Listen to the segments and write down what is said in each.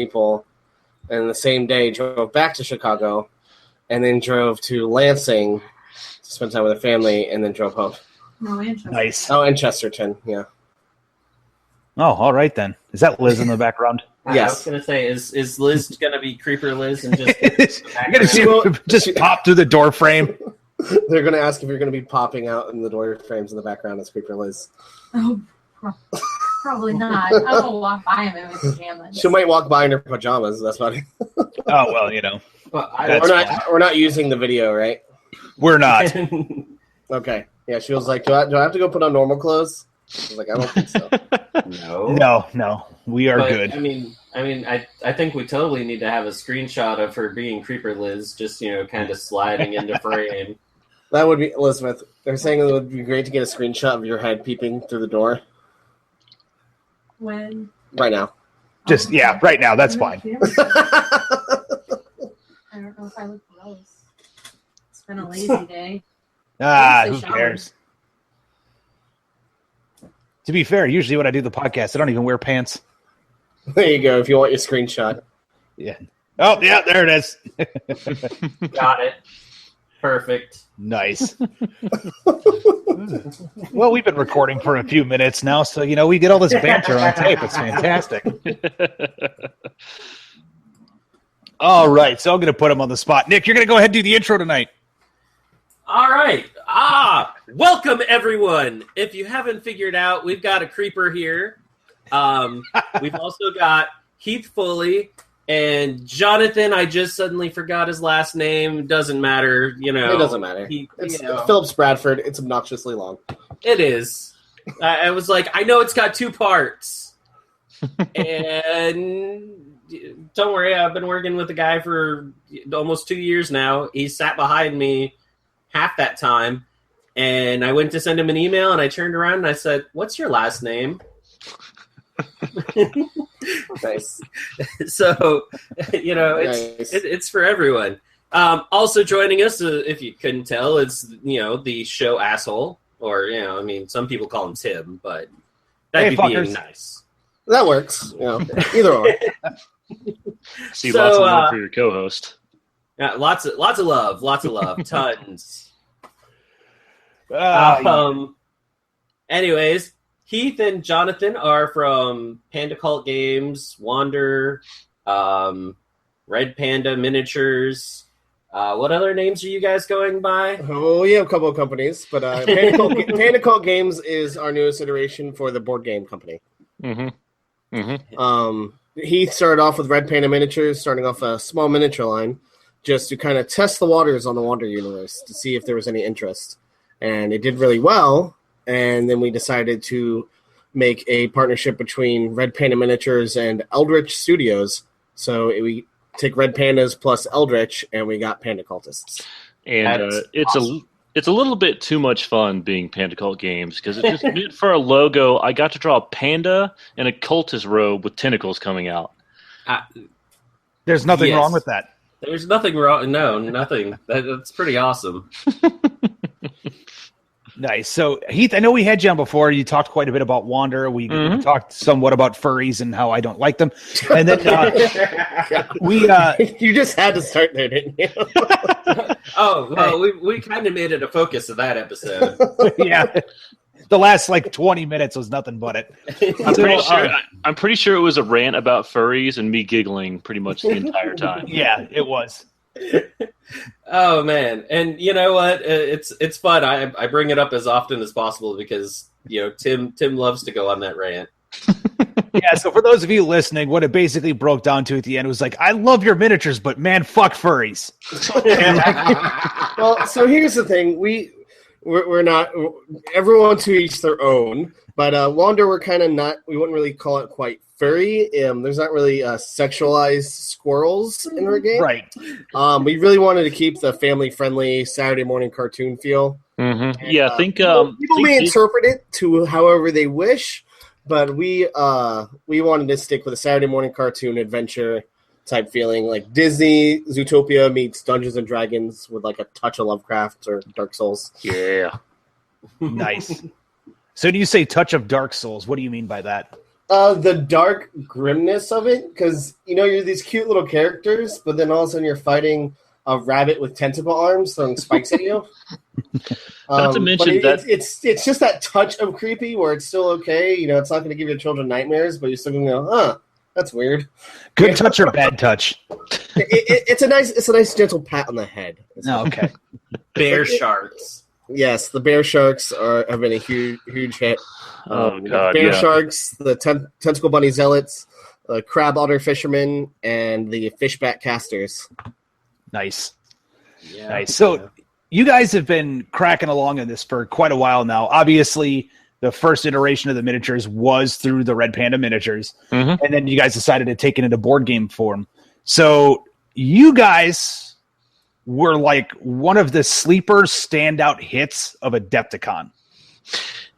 people, and the same day drove back to Chicago, and then drove to Lansing to spend time with her family, and then drove home. No, Manchester. Nice. Oh, and Chesterton, yeah. Oh, all right then. Is that Liz in the background? Yes. I was going to say, is Liz going to be Creeper Liz and just... You're going to see just pop through the door frame. They're going to ask if you're going to be popping out in the door frames in the background as Creeper Liz. Oh, probably not. I will walk by him in his pajamas. She might walk by in her pajamas. That's funny. Oh, well, you know. We're not using the video, right? We're not. Okay. Yeah, she was like, do I have to go put on normal clothes? I was like, I don't think so. No. We are good. I think we totally need to have a screenshot of her being Creeper Liz, just, kind of sliding into frame. That would be, Elizabeth, they're saying it would be great to get a screenshot of your head peeping through the door. When? Right now. Just, right now. That's fine. I don't know if I look gross. It's been a lazy day. Who cares? To be fair, usually when I do the podcast, I don't even wear pants. There you go, if you want your screenshot. Yeah. Oh, yeah, there it is. Got it. Perfect. Nice. Well, we've been recording for a few minutes now, so, we get all this banter on tape. It's fantastic. All right, so I'm going to put him on the spot. Nick, you're going to go ahead and do the intro tonight. All right. Welcome, everyone. If you haven't figured out, we've got a creeper here. We've also got Heath Foley and Jonathan. I just suddenly forgot his last name. Doesn't matter. It doesn't matter. It's Phillips Bradford. It's obnoxiously long. It is. I was like, I know it's got 2 parts. And don't worry, I've been working with the guy for almost 2 years now. He sat behind me half that time, and I went to send him an email, and I turned around and I said, "What's your last name?" Nice. So, it's for everyone. Also joining us, if you couldn't tell, is the show asshole, or some people call him Tim, but that'd be being nice. That works. Either or. See, lots of love for your co-host. Yeah, lots of love, tons. Anyways, Heath and Jonathan are from Panda Cult Games, Wander, Red Panda Miniatures. What other names are you guys going by? Oh, we have a couple of companies, but Panda Cult Games is our newest iteration for the board game company. Mm-hmm. Mm-hmm. Heath started off with Red Panda Miniatures, starting off a small miniature line, just to kind of test the waters on the Wander universe to see if there was any interest. And it did really well, and then we decided to make a partnership between Red Panda Miniatures and Eldritch Studios. So we take Red Pandas plus Eldritch, and we got Panda Cultists. And it's awesome. It's a little bit too much fun being Panda Cult Games, because it just for a logo, I got to draw a panda and a cultist robe with tentacles coming out. There's nothing wrong with that. There's nothing wrong. No, nothing. That's pretty awesome. Nice. So, Heath, I know we had you on before. You talked quite a bit about Wander. We talked somewhat about furries and how I don't like them. And then you just had to start there, didn't you? We kind of made it a focus of that episode. Yeah. The last 20 minutes was nothing but it. I'm pretty sure it was a rant about furries and me giggling pretty much the entire time. Yeah, it was. Oh man, and you know what? It's fun. I bring it up as often as possible because Tim loves to go on that rant. Yeah. So for those of you listening, what it basically broke down to at the end was I love your miniatures, but man, fuck furries. Well, so here's the thing: we're not everyone to each their own, but Wander we're kind of not. We wouldn't really call it quite furry. There's not really sexualized squirrels in our game. Right. We really wanted to keep the family-friendly Saturday morning cartoon feel. Mm-hmm. And, I think people may interpret it to however they wish, but we wanted to stick with a Saturday morning cartoon adventure type feeling, like Disney Zootopia meets Dungeons and Dragons with a touch of Lovecraft or Dark Souls. Yeah. Nice. So do you say touch of Dark Souls? What do you mean by that? The dark grimness of it, because you're these cute little characters, but then all of a sudden you're fighting a rabbit with tentacle arms throwing spikes at you. Not to mention it's just that touch of creepy where it's still okay. It's not going to give your children nightmares, but you're still going to go, that's weird. Good touch or bad touch? It's a nice gentle pat on the head. Oh, okay. Bear sharks. Yes, the bear sharks have been a huge hit. God, bear sharks, the tentacle bunny zealots, the crab otter fishermen, and the fishback casters. Nice. Yeah. Nice. So you guys have been cracking along in this for quite a while now. Obviously, the first iteration of the miniatures was through the Red Panda miniatures, and then you guys decided to take it into board game form. So you guys were like one of the sleeper standout hits of Adepticon.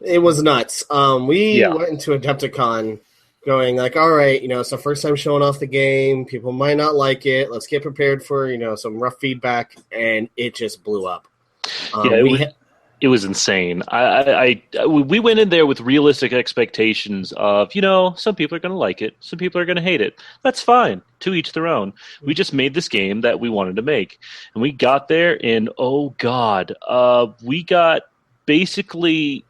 It was nuts. We went into Adepticon going like, all right, it's our first time showing off the game. People might not like it. Let's get prepared for, some rough feedback. And it just blew up. It was insane. We went in there with realistic expectations of, some people are going to like it. Some people are going to hate it. That's fine. To each their own. We just made this game that we wanted to make. And we got there and, oh, God, we got basically...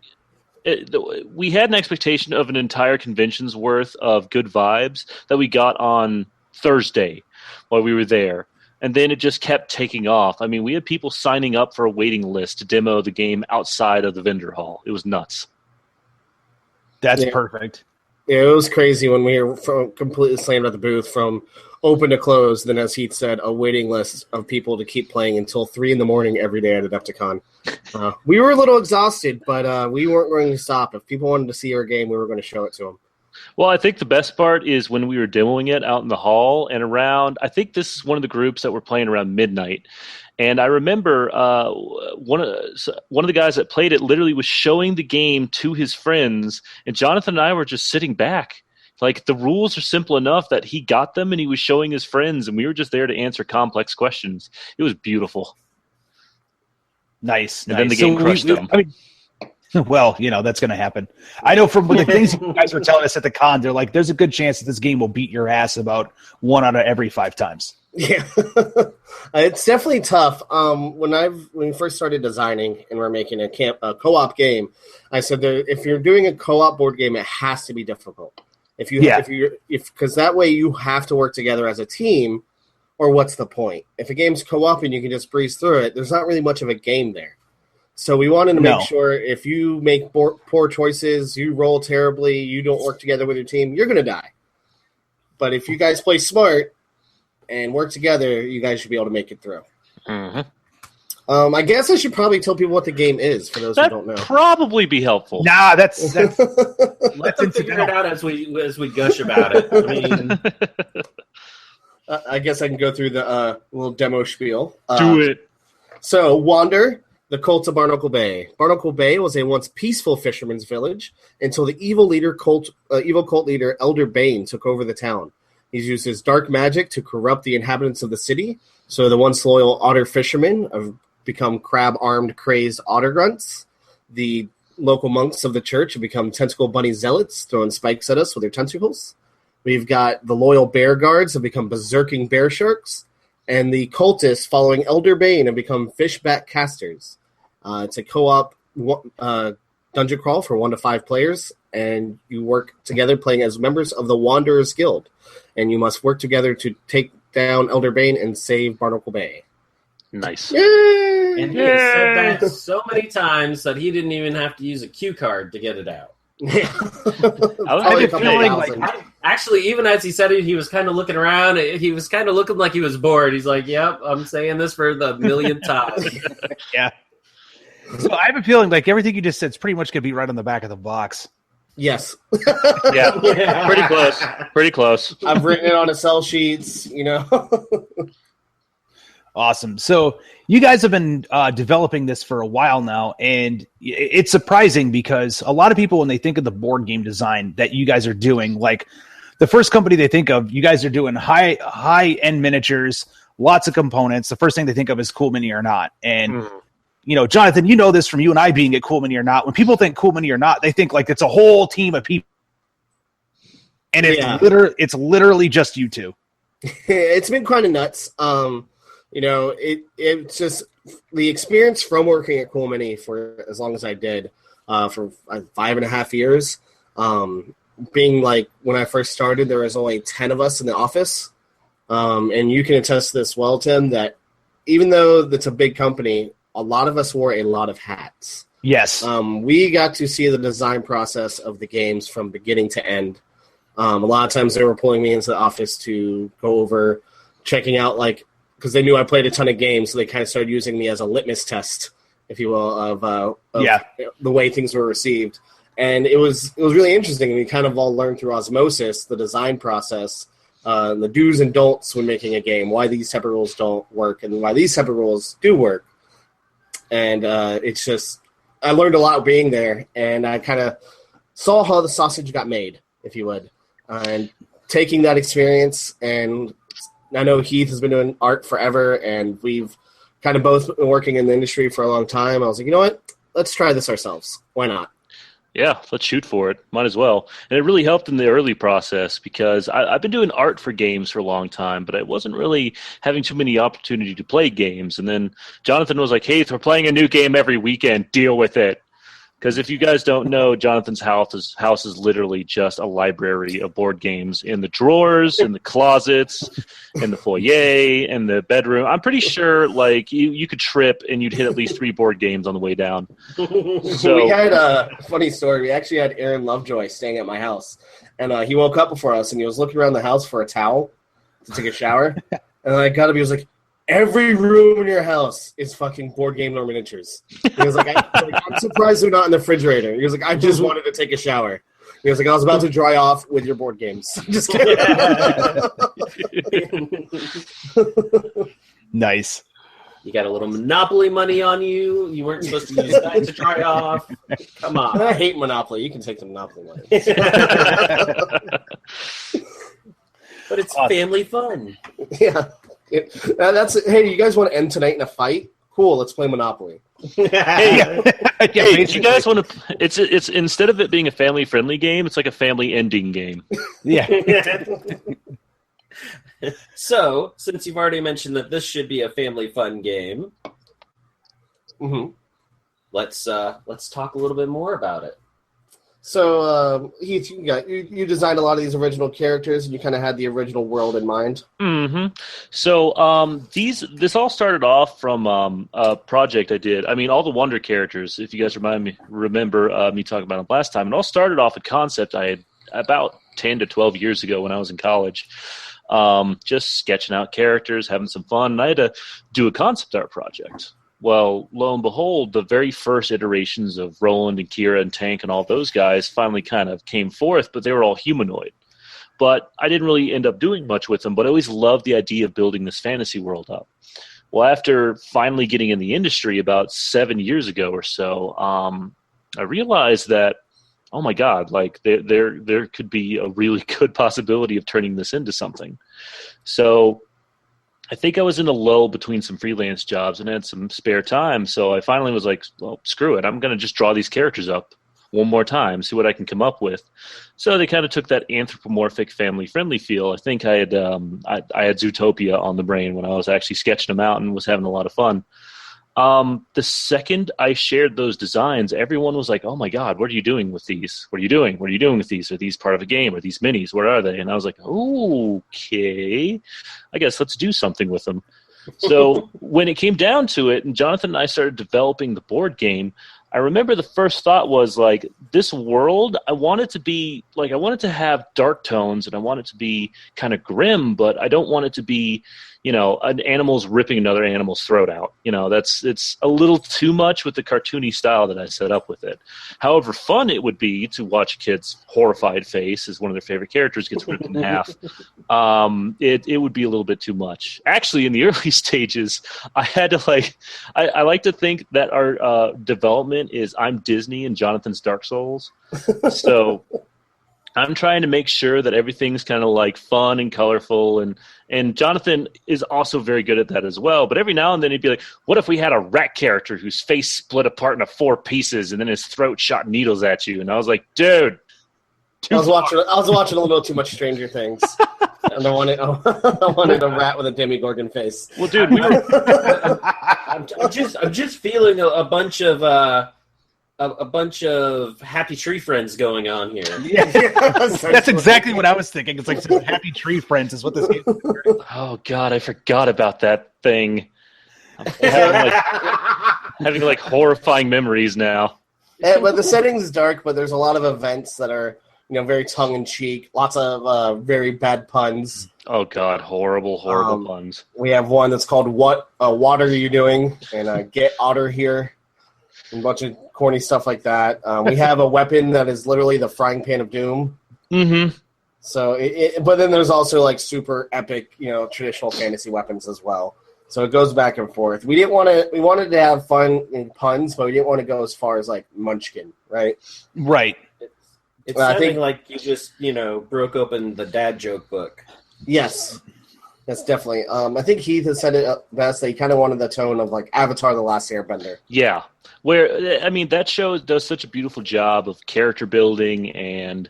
we had an expectation of an entire convention's worth of good vibes that we got on Thursday while we were there. And then it just kept taking off. I mean, we had people signing up for a waiting list to demo the game outside of the vendor hall. It was nuts. That's perfect. Yeah, it was crazy when we were completely slammed at the booth from open to close. Then, as Heath said, a waiting list of people to keep playing until 3 a.m. every day at Adepticon. We were a little exhausted, but we weren't going to stop. If people wanted to see our game, we were going to show it to them. Well, I think the best part is when we were demoing it out in the hall and around, I think this is one of the groups that were playing around midnight. And I remember one of the guys that played it literally was showing the game to his friends, and Jonathan and I were just sitting back. Like, the rules are simple enough that he got them and he was showing his friends, and we were just there to answer complex questions. It was beautiful. Nice. And then the game crushed them. Well, that's going to happen. I know from the things you guys were telling us at the con, they're like, there's a good chance that this game will beat your ass about 1 out of every 5 times. Yeah, it's definitely tough. When we first started designing and we're making a co-op game, I said that if you're doing a co-op board game, it has to be difficult. Because that way you have to work together as a team, or what's the point? If a game's co-op and you can just breeze through it, there's not really much of a game there. So we wanted to make sure if you make poor choices, you roll terribly, you don't work together with your team, you're going to die. But if you guys play smart and work together, you guys should be able to make it through. Mm-hmm. I guess I should probably tell people what the game is for those who don't know. Probably be helpful. Nah, that's Let's figure it out as we gush about it. I mean, I guess I can go through the little demo spiel. Do it. So, Wander, the Cult of Barnacle Bay. Barnacle Bay was a once peaceful fisherman's village until the evil cult leader Elder Bane took over the town. He's used his dark magic to corrupt the inhabitants of the city. So the once loyal otter fishermen have become crab-armed, crazed otter grunts. The local monks of the church have become tentacle bunny zealots, throwing spikes at us with their tentacles. We've got the loyal bear guards have become berserking bear sharks. And the cultists following Elder Bane have become fishback casters. It's a co-op dungeon crawl for 1 to 5 players, and you work together playing as members of the Wanderers Guild. And you must work together to take down Elder Bane and save Barnacle Bay. Nice. Yay! And he has said that so many times that he didn't even have to use a cue card to get it out. I was feeling like Actually, even as he said it, he was kind of looking around. He was kind of looking like he was bored. He's like, "Yep, I'm saying this for the millionth time." Yeah. So I have a feeling like everything you just said is pretty much going to be right on the back of the box. Yes. Yeah. Pretty close. Pretty close. I've written it on Excel sheets, Awesome. So you guys have been developing this for a while now, and it's surprising because a lot of people, when they think of the board game design that you guys are doing, like the first company they think of, you guys are doing high-end miniatures, lots of components. The first thing they think of is Cool Mini or Not. And, Jonathan, you know this from you and I being at Cool Mini or Not. When people think Cool Mini or Not, they think like it's a whole team of people and Yeah. it's literally just you two. It's been kind of nuts. It's just the experience from working at Cool Mini for as long as I did, for 5.5 years. Being like when I first started, there was only 10 of us in the office, and you can attest to this well, Tim, that even though it's a big company, a lot of us wore a lot of hats. Yes. We got to see the design process of the games from beginning to end. A lot of times they were pulling me into the office to go over, checking out, like, because they knew I played a ton of games, so they kind of started using me as a litmus test, if you will, of the way things were received. And it was really interesting. We kind of all learned through osmosis the design process, the do's and don'ts when making a game, why these type of rules don't work and why these type of rules do work. And it's just, I learned a lot being there, and I kind of saw how the sausage got made, if you would. And taking that experience, and I know Heath has been doing art forever, and we've kind of both been working in the industry for a long time. I was like, you know what? Let's try this ourselves. Why not? Yeah, let's shoot for it. Might as well. And it really helped in the early process because I've been doing art for games for a long time, but I wasn't really having too many opportunity to play games. And then Jonathan was like, hey, we're playing a new game every weekend. Deal with it. Because if you guys don't know, Jonathan's house is literally just a library of board games in the drawers, in the closets, in the foyer, in the bedroom. I'm pretty sure like you could trip and you'd hit at least 3 board games on the way down. So we had a funny story. We actually had Aaron Lovejoy staying at my house, and he woke up before us, and he was looking around the house for a towel to take a shower. And I got up, he was like, every room in your house is fucking board game or miniatures. He was like, I'm surprised they're not in the refrigerator. He was like, I just wanted to take a shower. He was like, I was about to dry off with your board games. Just kidding. Nice. You got a little Monopoly money on you. You weren't supposed to use that to dry off. Come on. I hate Monopoly. You can take the Monopoly money. But it's family fun. Yeah. Hey, you guys want to end tonight in a fight? Cool, let's play Monopoly. Hey, you guys want to? It's instead of it being a family friendly game, it's like a family ending game. Yeah. So, since you've already mentioned that this should be a family fun game, let's talk a little bit more about it. So, Heath, you designed a lot of these original characters, and you kind of had the original world in mind. Mm-hmm. So, this all started off from a project I did. I mean, all the Wonder characters, if you guys remember me talking about them last time, it all started off a concept I had about 10 to 12 years ago when I was in college. Just sketching out characters, having some fun, and I had to do a concept art project. Well, lo and behold, the very first iterations of Roland and Kira and Tank and all those guys finally kind of came forth, but they were all humanoid. But I didn't really end up doing much with them, but I always loved the idea of building this fantasy world up. Well, after finally getting in the industry about 7 years ago or so, I realized that, oh my God, like there could be a really good possibility of turning this into something. So I think I was in a lull between some freelance jobs and had some spare time. So I finally was like, well, screw it. I'm going to just draw these characters up one more time, see what I can come up with. So they kind of took that anthropomorphic, family-friendly feel. I think I had Zootopia on the brain when I was actually sketching them out and was having a lot of fun. The second I shared those designs, everyone was like, oh my God, what are you doing with these? What are you doing? What are you doing with these? Are these part of a game? Are these minis? What are they? And I was like, okay, I guess let's do something with them. So when it came down to it, and Jonathan and I started developing the board game, I remember the first thought was like, this world, I want it to have dark tones and I want it to be kind of grim, but I don't want it to be, an animal's ripping another animal's throat out. It's a little too much with the cartoony style that I set up with it. However fun it would be to watch a kid's horrified face as one of their favorite characters gets ripped in half. It would be a little bit too much. Actually, in the early stages, I had to I like to think that our development is I'm Disney and Jonathan's Dark Souls. So I'm trying to make sure that everything's kind of like fun and colorful, and Jonathan is also very good at that as well. But every now and then he'd be like, what if we had a rat character whose face split apart into 4 pieces and then his throat shot needles at you? And I was like, dude, I was watching a little too much Stranger Things, and I wanted a rat with a Demogorgon face. Well, dude, we were. I'm just feeling a bunch of happy tree friends going on here. Yeah, that's exactly what I was thinking. It's like some happy tree friends is what this game is. Oh God, I forgot about that thing. I'm having like horrifying memories now. But the setting's dark, but there's a lot of events that are very tongue in cheek. Lots of very bad puns. Oh God, horrible puns. We have one that's called "What are you doing?" and "Get Otter here," and a bunch of corny stuff like that. We have a weapon that is literally the frying pan of doom. Mm-hmm. So, but then there's also like super epic, traditional fantasy weapons as well. So it goes back and forth. We wanted to have fun in puns, but we didn't want to go as far as like Munchkin, right? Right. It's sounding like you just, broke open the dad joke book. Yes. Yes, definitely. I think Heath has said it best that he kind of wanted the tone of like Avatar: The Last Airbender. Yeah. That show does such a beautiful job of character building and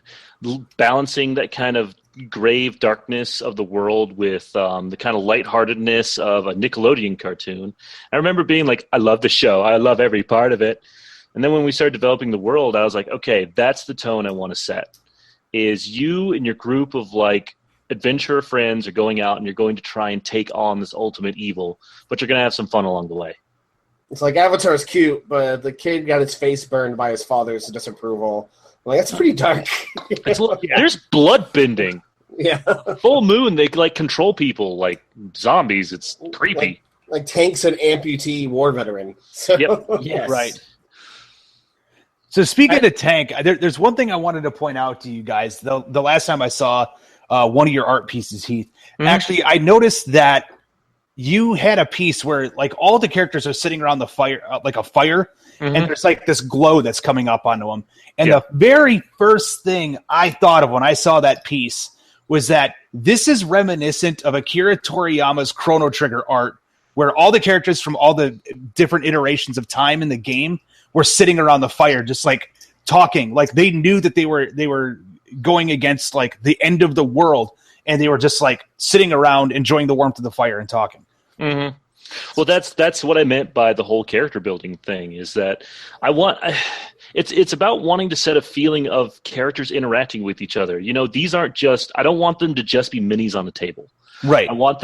balancing that kind of grave darkness of the world with the kind of lightheartedness of a Nickelodeon cartoon. I remember being like, I love the show. I love every part of it. And then when we started developing the world, I was like, okay, that's the tone I want to set. Is you and your group of like adventurer friends are going out and you're going to try and take on this ultimate evil, but you're going to have some fun along the way. It's like Avatar's cute, but the kid got his face burned by his father's disapproval. I'm like, that's pretty dark. There's blood bending. Yeah. Full moon, they like control people like zombies. It's creepy. Like tanks and amputee war veteran. So, yep. Yes. Right. So speaking of tank, there's one thing I wanted to point out to you guys. The last time I saw one of your art pieces, Heath, actually I noticed that you had a piece where like all the characters are sitting around the fire, like a fire, and there's like this glow that's coming up onto them. And the very first thing I thought of when I saw that piece was that this is reminiscent of Akira Toriyama's Chrono Trigger art, where all the characters from all the different iterations of time in the game were sitting around the fire, just like talking, like they knew that they were going against like the end of the world, and they were just like sitting around enjoying the warmth of the fire and talking. Mm-hmm. Well, that's what I meant by the whole character building thing. Is that it's about wanting to set a feeling of characters interacting with each other. These aren't just. I don't want them to just be minis on the table. Right. I want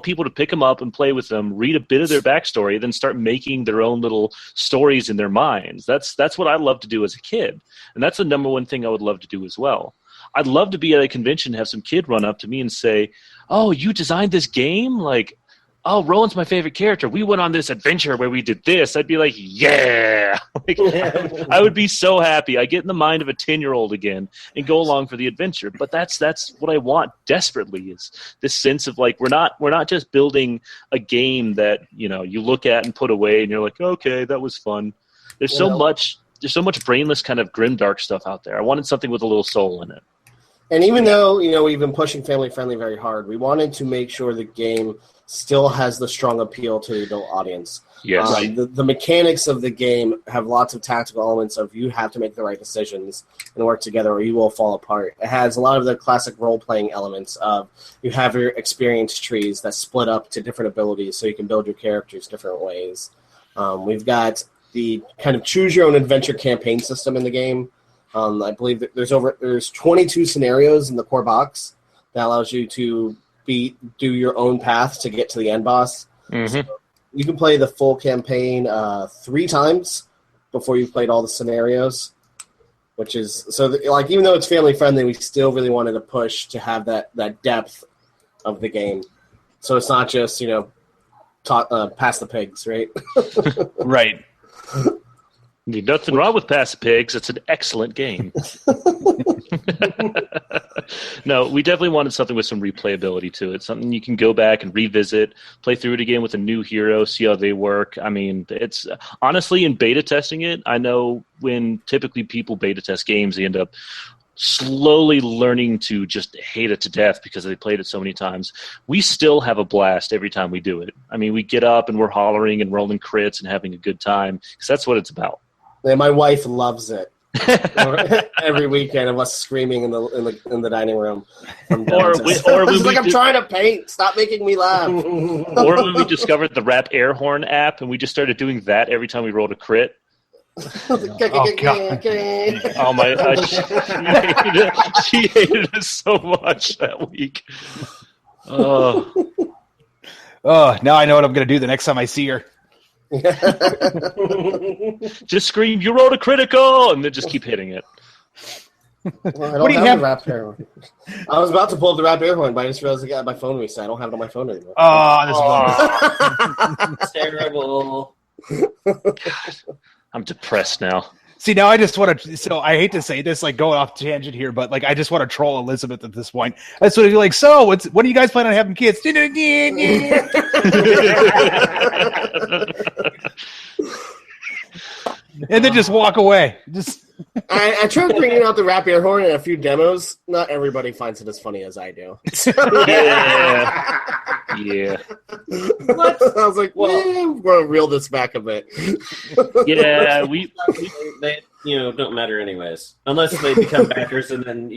people to pick them up and play with them, read a bit of their backstory, then start making their own little stories in their minds. That's what I love to do as a kid. And that's the number one thing I would love to do as well. I'd love to be at a convention and have some kid run up to me and say, "Oh, you designed this game? Like, oh, Rowan's my favorite character. We went on this adventure where we did this." I'd be like, yeah. I would be so happy. I get in the mind of a 10-year-old again and go along for the adventure. But that's what I want desperately, is this sense of like we're not just building a game that, you look at and put away and you're like, okay, that was fun. There's so much brainless kind of grimdark stuff out there. I wanted something with a little soul in it. And even though, we've been pushing family friendly very hard, we wanted to make sure the game still has the strong appeal to the adult audience. Yes. The mechanics of the game have lots of tactical elements of you have to make the right decisions and work together or you will fall apart. It has a lot of the classic role-playing elements of you have your experience trees that split up to different abilities so you can build your characters different ways. We've got the kind of choose-your-own-adventure campaign system in the game. I believe that there's 22 scenarios in the core box that allows you to do your own path to get to the end boss. Mm-hmm. So you can play the full campaign 3 times before you've played all the scenarios, which is even though it's family friendly, we still really wanted to push to have that depth of the game. So it's not just pass the pigs, right? Right. Nothing wrong with Pass the Pigs. It's an excellent game. No, we definitely wanted something with some replayability to it, something you can go back and revisit, play through it again with a new hero, see how they work. I mean, it's honestly, in beta testing it, I know when typically people beta test games, they end up slowly learning to just hate it to death because they played it so many times. We still have a blast every time we do it. I mean, we get up and we're hollering and rolling crits and having a good time because that's what it's about. And my wife loves it. every weekend of us screaming in the dining room. From Or it's like I'm trying to paint. Stop making me laugh. Or when we discovered the rap air horn app, and we just started doing that every time we rolled a crit. Oh, God. Oh my! She hated us so much that week. Oh, now I know what I'm going to do the next time I see her. just scream! You rolled a critical, and then just keep hitting it. Well, I don't have the rap air horn. I was about to pull up the rap air horn, but I just realized I got my phone reset. I don't have it on my phone anymore. Oh, It's terrible. God, I'm depressed now. See, now I just want to. So I hate to say this, like going off tangent here, but like I just want to troll Elizabeth at this point. That's what you're like. So, when do you guys plan on having kids? And then just walk away. Just I tried bringing out the rap air horn in a few demos. Not everybody finds it as funny as I do. Yeah. What? I was like, well, we're going to reel this back a bit. Yeah, they don't matter anyways, unless they become backers, and then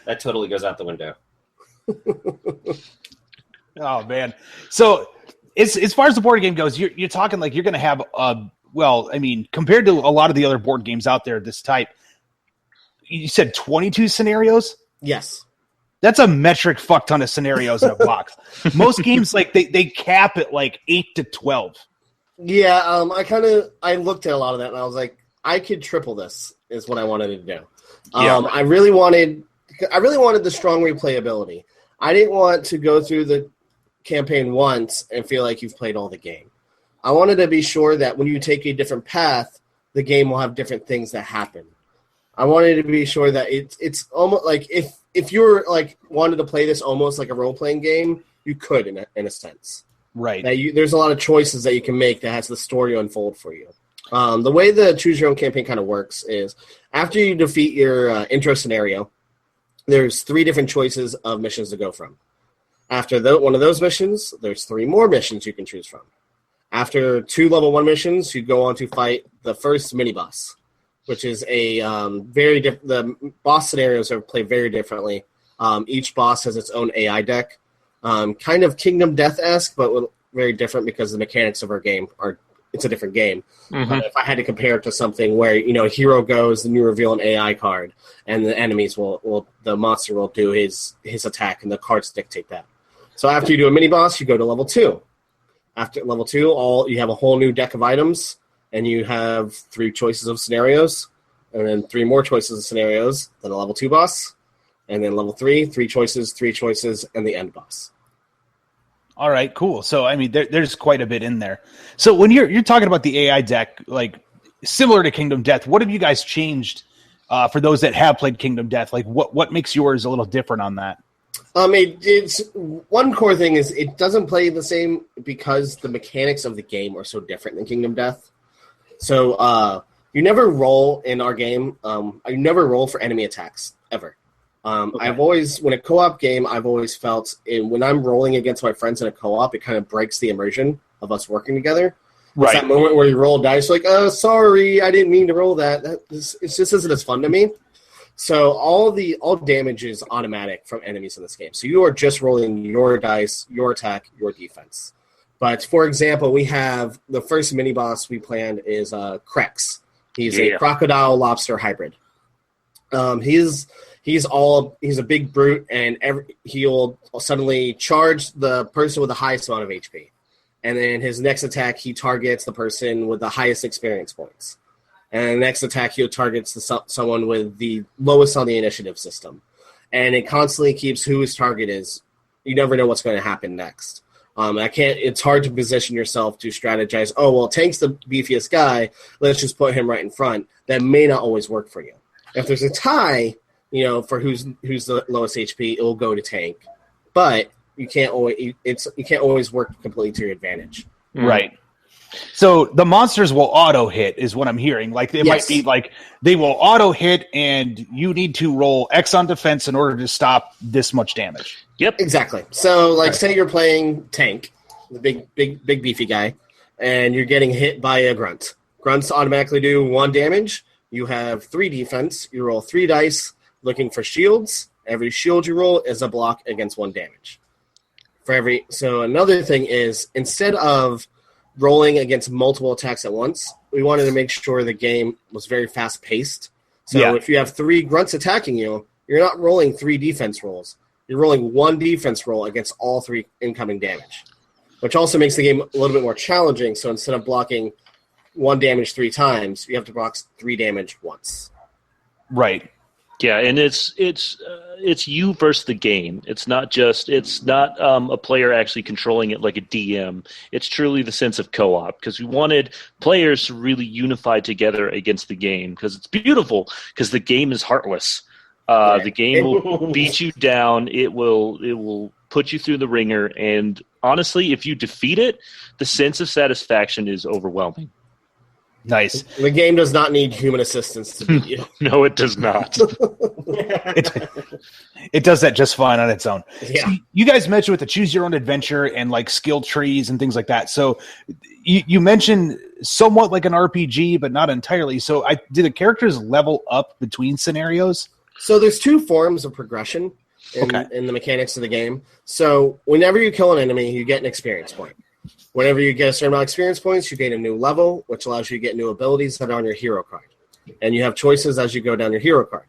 that totally goes out the window. oh man. So as far as the board game goes, you're talking like you're going to have well, I mean, compared to a lot of the other board games out there, this type, you said 22 scenarios. Yes. That's a metric fuck ton of scenarios in a box. Most games, like they cap at like 8 to 12. Yeah, I looked at a lot of that and I was like, I could triple this is what I wanted to do. I really wanted the strong replayability. I didn't want to go through the campaign once and feel like you've played all the game. I wanted to be sure that when you take a different path, the game will have different things that happen. I wanted to be sure that it's almost like if you're like wanted to play this almost like a role-playing game, you could in a sense. Right. There's a lot of choices that you can make that has the story unfold for you. The way the Choose Your Own campaign kind of works is after you defeat your intro scenario, there's 3 different choices of missions to go from. After one of those missions, there's 3 more missions you can choose from. After 2 level 1 missions, you go on to fight the first mini-boss, which is a very different. The boss scenarios are played very differently. Each boss has its own AI deck, kind of Kingdom Death-esque, but very different because the mechanics of our game it's a different game. Mm-hmm. If I had to compare it to something where a hero goes and you reveal an AI card, and the enemies the monster will do his attack, and the cards dictate that. So after you do a mini boss, you go to level 2. After level 2, you have a whole new deck of items, and you have 3 choices of scenarios, and then 3 more choices of scenarios, then a level 2 boss, and then level 3, 3 choices, and the end boss. All right, cool. So, I mean, there's quite a bit in there. So when you're talking about the AI deck, like similar to Kingdom Death, what have you guys changed for those that have played Kingdom Death? Like what makes yours a little different on that? It's one core thing is it doesn't play the same because the mechanics of the game are so different than Kingdom Death. So you never roll in our game. You never roll for enemy attacks ever. Okay. I've always, when a co-op game, I've always felt when I'm rolling against my friends in a co-op, it kind of breaks the immersion of us working together. Right. It's that moment where you roll dice, like, oh, sorry, I didn't mean to roll that. It just isn't as fun to me. So all damage is automatic from enemies in this game. So you are just rolling your dice, your attack, your defense. But for example, we have the first mini boss we planned is Krex. He's a crocodile lobster hybrid. He's a big brute, and he'll suddenly charge the person with the highest amount of HP. And then his next attack, he targets the person with the highest experience points. And the next attack, he targets someone with the lowest on the initiative system. And it constantly keeps who his target is. You never know what's going to happen next. It's hard to position yourself to strategize, oh, well, Tank's the beefiest guy. Let's just put him right in front. That may not always work for you. If there's a tie, for who's the lowest HP, it will go to Tank. But you can't always work completely to your advantage. Right. So the monsters will auto hit is what I'm hearing. Like it might be like they will auto hit, and you need to roll X on defense in order to stop this much damage. Yep, exactly. So say you're playing Tank, the big beefy guy, and you're getting hit by a grunt. Grunts automatically do 1 damage. you have 3 defense. You roll 3 dice looking for shields. Every shield you roll is a block against 1 damage. So another thing is, instead of rolling against multiple attacks at once, we wanted to make sure the game was very fast-paced. So if you have 3 grunts attacking you, you're not rolling 3 defense rolls. You're rolling 1 defense roll against all 3 incoming damage, which also makes the game a little bit more challenging. So instead of blocking 1 damage 3 times, you have to block 3 damage once. Right. Yeah, and it's you versus the game. It's not a player actually controlling it like a DM. It's truly the sense of co-op, because we wanted players to really unify together against the game, because it's beautiful, because the game is heartless. The game will beat you down. It will put you through the ringer, and honestly, if you defeat it, the sense of satisfaction is overwhelming. Nice. The game does not need human assistance to beat you. No, it does not. It does that just fine on its own. Yeah. So you guys mentioned with the choose your own adventure and like skill trees and things like that. So you mentioned somewhat like an RPG, but not entirely. So do the characters level up between scenarios? So there's 2 forms of progression in the mechanics of the game. So whenever you kill an enemy, you get an experience point. Whenever you get a certain amount of experience points, you gain a new level, which allows you to get new abilities that are on your hero card. And you have choices as you go down your hero card.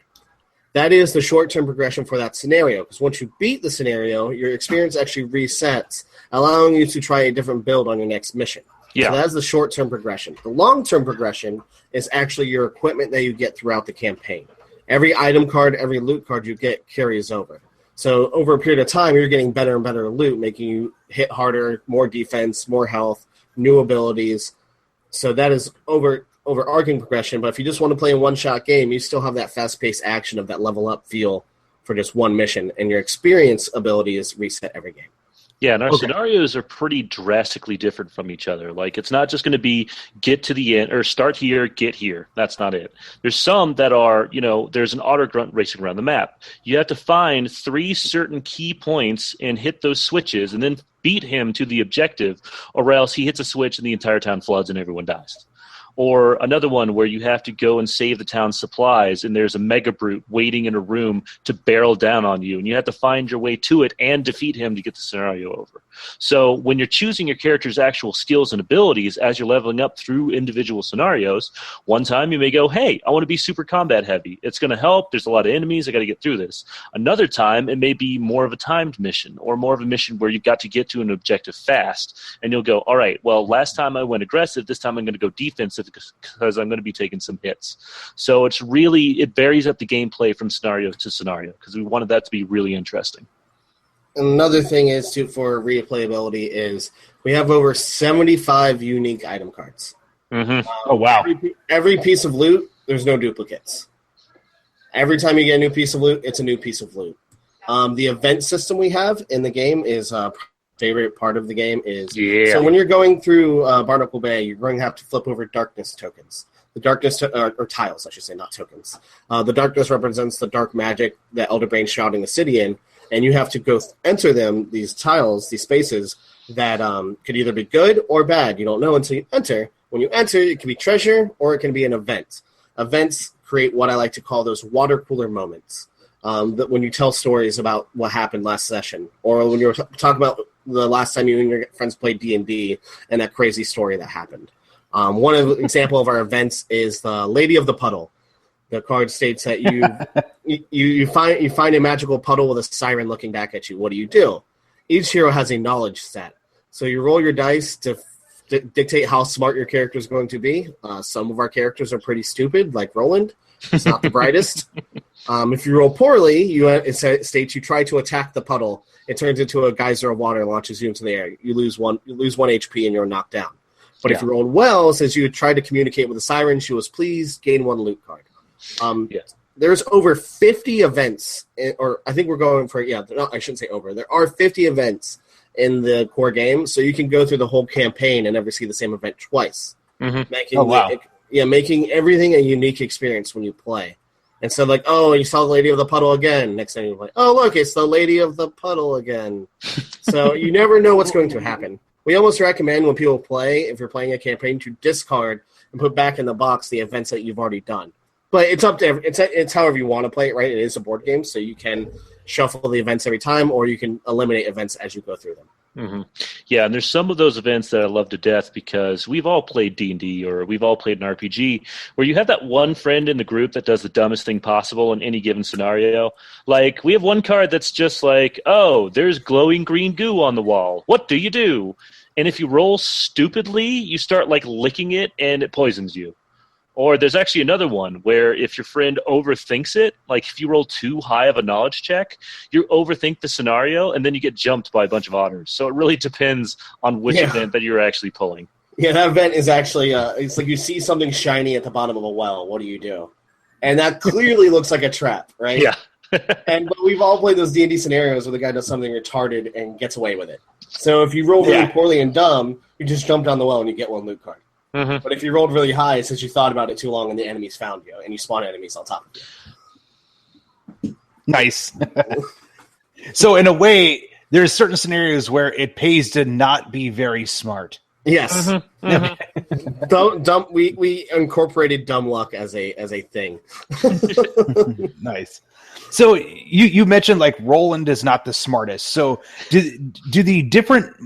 That is the short-term progression for that scenario, because once you beat the scenario, your experience actually resets, allowing you to try a different build on your next mission. Yeah. So that's the short-term progression. The long-term progression is actually your equipment that you get throughout the campaign. Every item card, every loot card you get carries over. So over a period of time, you're getting better and better loot, making you hit harder, more defense, more health, new abilities. So that is overarching progression. But if you just want to play a one-shot game, you still have that fast-paced action of that level-up feel for just one mission, and your experience abilities reset every game. Yeah, and our scenarios are pretty drastically different from each other. Like, it's not just going to be get to the end, or start here, get here. That's not it. There's some that are, there's an otter grunt racing around the map. You have to find 3 certain key points and hit those switches and then beat him to the objective, or else he hits a switch and the entire town floods and everyone dies. Or another one where you have to go and save the town's supplies, and there's a mega brute waiting in a room to barrel down on you, and you have to find your way to it and defeat him to get the scenario over. So when you're choosing your character's actual skills and abilities as you're leveling up through individual scenarios, one time you may go, hey, I want to be super combat heavy. It's going to help. There's a lot of enemies. I got to get through this. Another time it may be more of a timed mission, or more of a mission where you've got to get to an objective fast, and you'll go, all right, well, last time I went aggressive, this time I'm going to go defensive because I'm going to be taking some hits. So it varies up the gameplay from scenario to scenario, because we wanted that to be really interesting. Another thing is for replayability is we have over 75 unique item cards. Mm-hmm. Oh, wow. Every piece of loot, there's no duplicates. Every time you get a new piece of loot, it's a new piece of loot. The event system we have in the game is favorite part of the game is so when you're going through Barnacle Bay, you're going to have to flip over darkness tokens. The darkness or tiles, I should say, not tokens. The darkness represents the dark magic that Elder Brain's shrouding the city in, and you have to go enter them, these tiles, these spaces that could either be good or bad. You don't know until you enter. When you enter, it can be treasure or it can be an event. Events create what I like to call those water cooler moments. That when you tell stories about what happened last session, or when you're talking about the last time you and your friends played D&D and that crazy story that happened. One example of our events is the Lady of the Puddle. The card states that you find a magical puddle with a siren looking back at you. What do? Each hero has a knowledge stat. So you roll your dice to dictate how smart your character is going to be. Some of our characters are pretty stupid, like Roland. He's not the brightest. If you roll poorly, it states you try to attack the puddle. It turns into a geyser of water and launches you into the air. You lose one HP and you're knocked down. But if you rolled well, it says you tried to communicate with the siren. She was pleased. Gain 1 loot card. There's over 50 events, or I think we're going for no, I shouldn't say over. There are 50 events in the core game, so you can go through the whole campaign and never see the same event twice. Mm-hmm. Making everything a unique experience when you play. And so, you saw the Lady of the Puddle again. Next time you're like, oh, look, it's the Lady of the Puddle again. So you never know what's going to happen. We almost recommend when people play, if you're playing a campaign, to discard and put back in the box the events that you've already done. But it's up to it's however you want to play it, right? It is a board game, so you can shuffle the events every time, or you can eliminate events as you go through them. Mm-hmm. Yeah, and there's some of those events that I love to death because we've all played D&D or we've all played an RPG where you have that one friend in the group that does the dumbest thing possible in any given scenario. Like, we have one card that's just like, oh, there's glowing green goo on the wall. What do you do? And if you roll stupidly, you start, like, licking it and it poisons you. Or there's actually another one where if your friend overthinks it, like if you roll too high of a knowledge check, you overthink the scenario, and then you get jumped by a bunch of otters. So it really depends on which event that you're actually pulling. Yeah, that event is actually, it's like you see something shiny at the bottom of a well. What do you do? And that clearly looks like a trap, right? Yeah. But we've all played those D&D scenarios where the guy does something retarded and gets away with it. So if you roll really poorly and dumb, you just jump down the well and you get one loot card. Mm-hmm. But if you rolled really high, since you thought about it too long and the enemies found you, and you spawn enemies on top of you. Nice. So in a way, there's certain scenarios where it pays to not be very smart. Yes. Mm-hmm. Mm-hmm. We incorporated dumb luck as a thing. Nice. So you mentioned like Roland is not the smartest. So do the different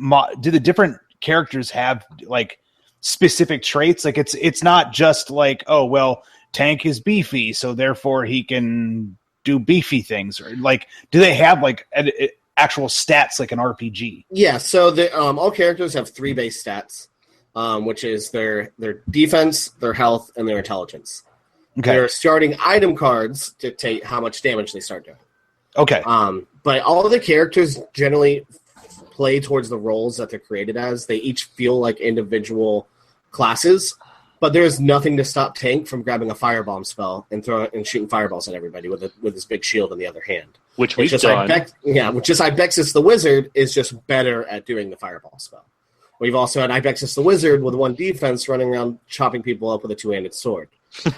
characters have like specific traits? Like it's not just like, oh well, Tank is beefy, so therefore he can do beefy things, or like do they have like actual stats like an RPG? Yeah, so the all characters have 3 base stats, which is their defense, their health, and their intelligence. Okay. Their starting item cards dictate how much damage they start doing. Okay. But all of the characters generally play towards the roles that they're created as. They each feel like individual classes, but there's nothing to stop Tank from grabbing a firebomb spell and shooting fireballs at everybody with his big shield in the other hand. Which we've done. Ibexus the Wizard is just better at doing the fireball spell. We've also had Ibexus the Wizard with 1 defense running around chopping people up with a 2-handed sword.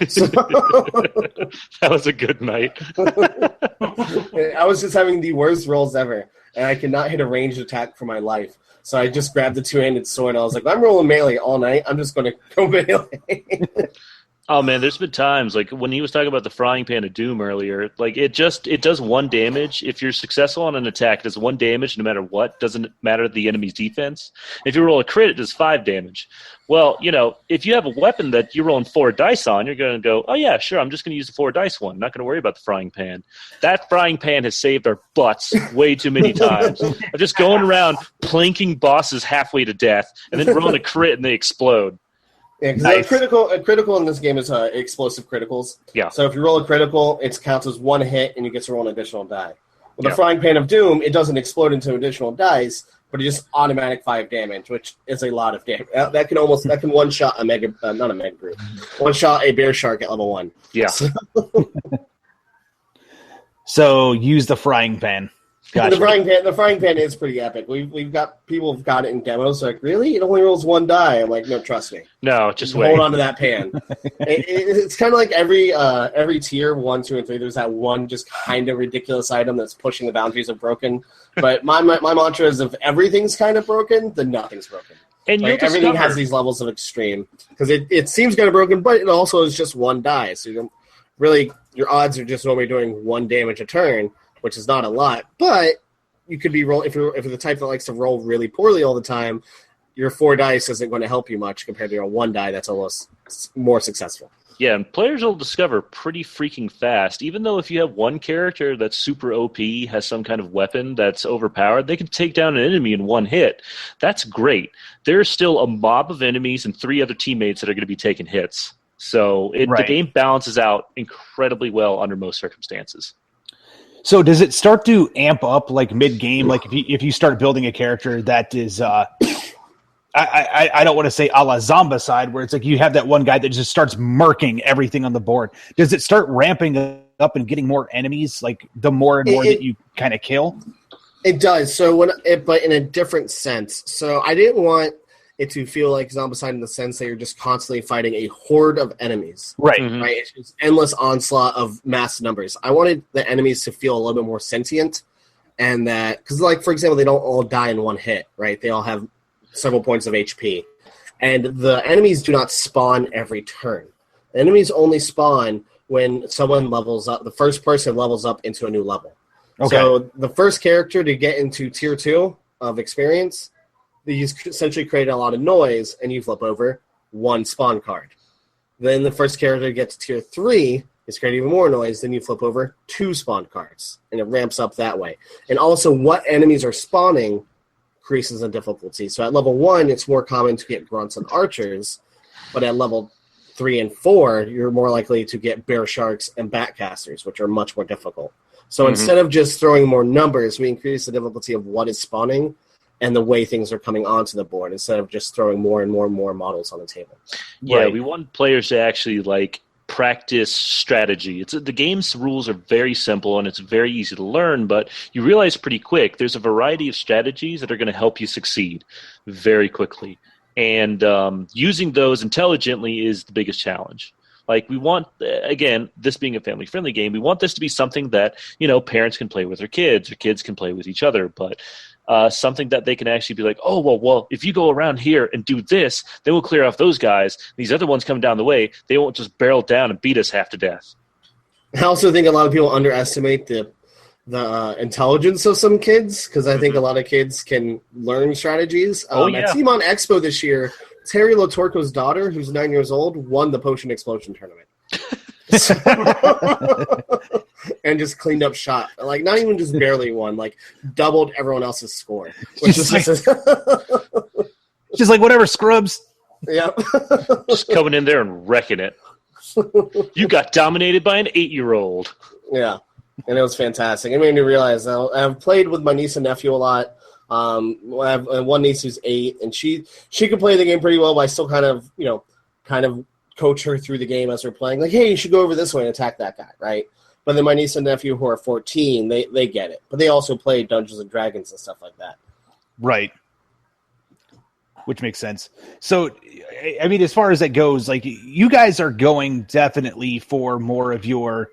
So, that was a good night. I was just having the worst rolls ever, and I could not hit a ranged attack for my life. So I just grabbed the 2-handed sword, and I was like, I'm rolling melee all night. I'm just going to go melee. Oh, man, there's been times, like when he was talking about the frying pan of doom earlier, like it does 1 damage. If you're successful on an attack, it does 1 damage no matter what. Doesn't matter the enemy's defense. If you roll a crit, it does 5 damage. Well, if you have a weapon that you're rolling 4 dice on, you're going to go, oh, yeah, sure, I'm just going to use the 4 dice one. Not going to worry about the frying pan. That frying pan has saved our butts way too many times. I'm just going around planking bosses halfway to death and then rolling a crit and they explode. Yeah, because a critical in this game is explosive criticals. Yeah. So if you roll a critical, it counts as 1 hit, and you get to roll an additional die. With the Frying Pan of Doom, it doesn't explode into additional dice, but it just automatic 5 damage, which is a lot of damage. That can one shot a mega, not a mega group, one shot a bear shark at level 1. Yeah. So use the frying pan. Gotcha. The frying pan is pretty epic. We've got people who've got it in demos. Like, really? It only rolls 1 die. I'm like, no, trust me. No, just wait. Hold on to that pan. It's kind of like every tier 1, 2, and 3. There's that one just kind of ridiculous item that's pushing the boundaries of broken. But my mantra is if everything's kind of broken, then nothing's broken. And everything has these levels of extreme because it seems kind of broken, but it also is just 1 die. So your odds are just normally doing 1 damage a turn, which is not a lot, but you could be if you're the type that likes to roll really poorly all the time, your 4 dice isn't going to help you much compared to your 1 die that's almost more successful. Yeah, and players will discover pretty freaking fast, even though if you have one character that's super OP, has some kind of weapon that's overpowered, they can take down an enemy in 1 hit. That's great. There's still a mob of enemies and 3 other teammates that are going to be taking hits. So the game balances out incredibly well under most circumstances. So does it start to amp up like mid-game? Like if you start building a character that is, I don't want to say a la Zombicide, where it's like you have that one guy that just starts murking everything on the board. Does it start ramping up and getting more enemies, like the more and more that you kind of kill? It does. So but in a different sense. So I didn't want it to feel like Zombicide in the sense that you're just constantly fighting a horde of enemies. Right. Mm-hmm. Right. It's just endless onslaught of mass numbers. I wanted the enemies to feel a little bit more sentient, and that because, like, for example, they don't all die in 1 hit, right? They all have several points of HP, and the enemies do not spawn every turn. The enemies only spawn when someone levels up. The first person levels up into a new level. Okay. So the first character to get into tier 2 of experience, you essentially create a lot of noise, and you flip over 1 spawn card. Then the first character to get to tier 3 is create even more noise. Then you flip over 2 spawn cards, and it ramps up that way. And also, what enemies are spawning increases in difficulty. So at level 1, it's more common to get grunts and archers, but at level 3 and 4, you're more likely to get bear sharks and batcasters, which are much more difficult. So instead of just throwing more numbers, we increase the difficulty of what is spawning and the way things are coming onto the board, instead of just throwing more and more and more models on the table. Yeah, we want players to actually practice strategy. The game's rules are very simple and it's very easy to learn, but you realize pretty quick there's a variety of strategies that are going to help you succeed very quickly. And using those intelligently is the biggest challenge. We want, again, this being a family-friendly game, we want this to be something that, parents can play with their kids, or kids can play with each other, but something that they can actually be like, oh, well, if you go around here and do this, then we'll clear off those guys. These other ones coming down the way, they won't just barrel down and beat us half to death. I also think a lot of people underestimate the intelligence of some kids, because I think a lot of kids can learn strategies. At Simon Expo this year, Terry Latorco's daughter, who's 9 years old, won the Potion Explosion tournament. And just cleaned up shop. Not even just barely won, doubled everyone else's score. Which is just whatever, scrubs. Yeah. Just coming in there and wrecking it. You got dominated by an 8-year-old. Yeah. And it was fantastic. It made me realize I've played with my niece and nephew a lot. I have one niece who's 8, and she can play the game pretty well, but I still kind of coach her through the game as we're playing. Hey, you should go over this way and attack that guy, right? But then my niece and nephew, who are 14, they get it. But they also play Dungeons and Dragons and stuff like that. Right. Which makes sense. So, I mean, as far as that goes, you guys are going definitely for more of your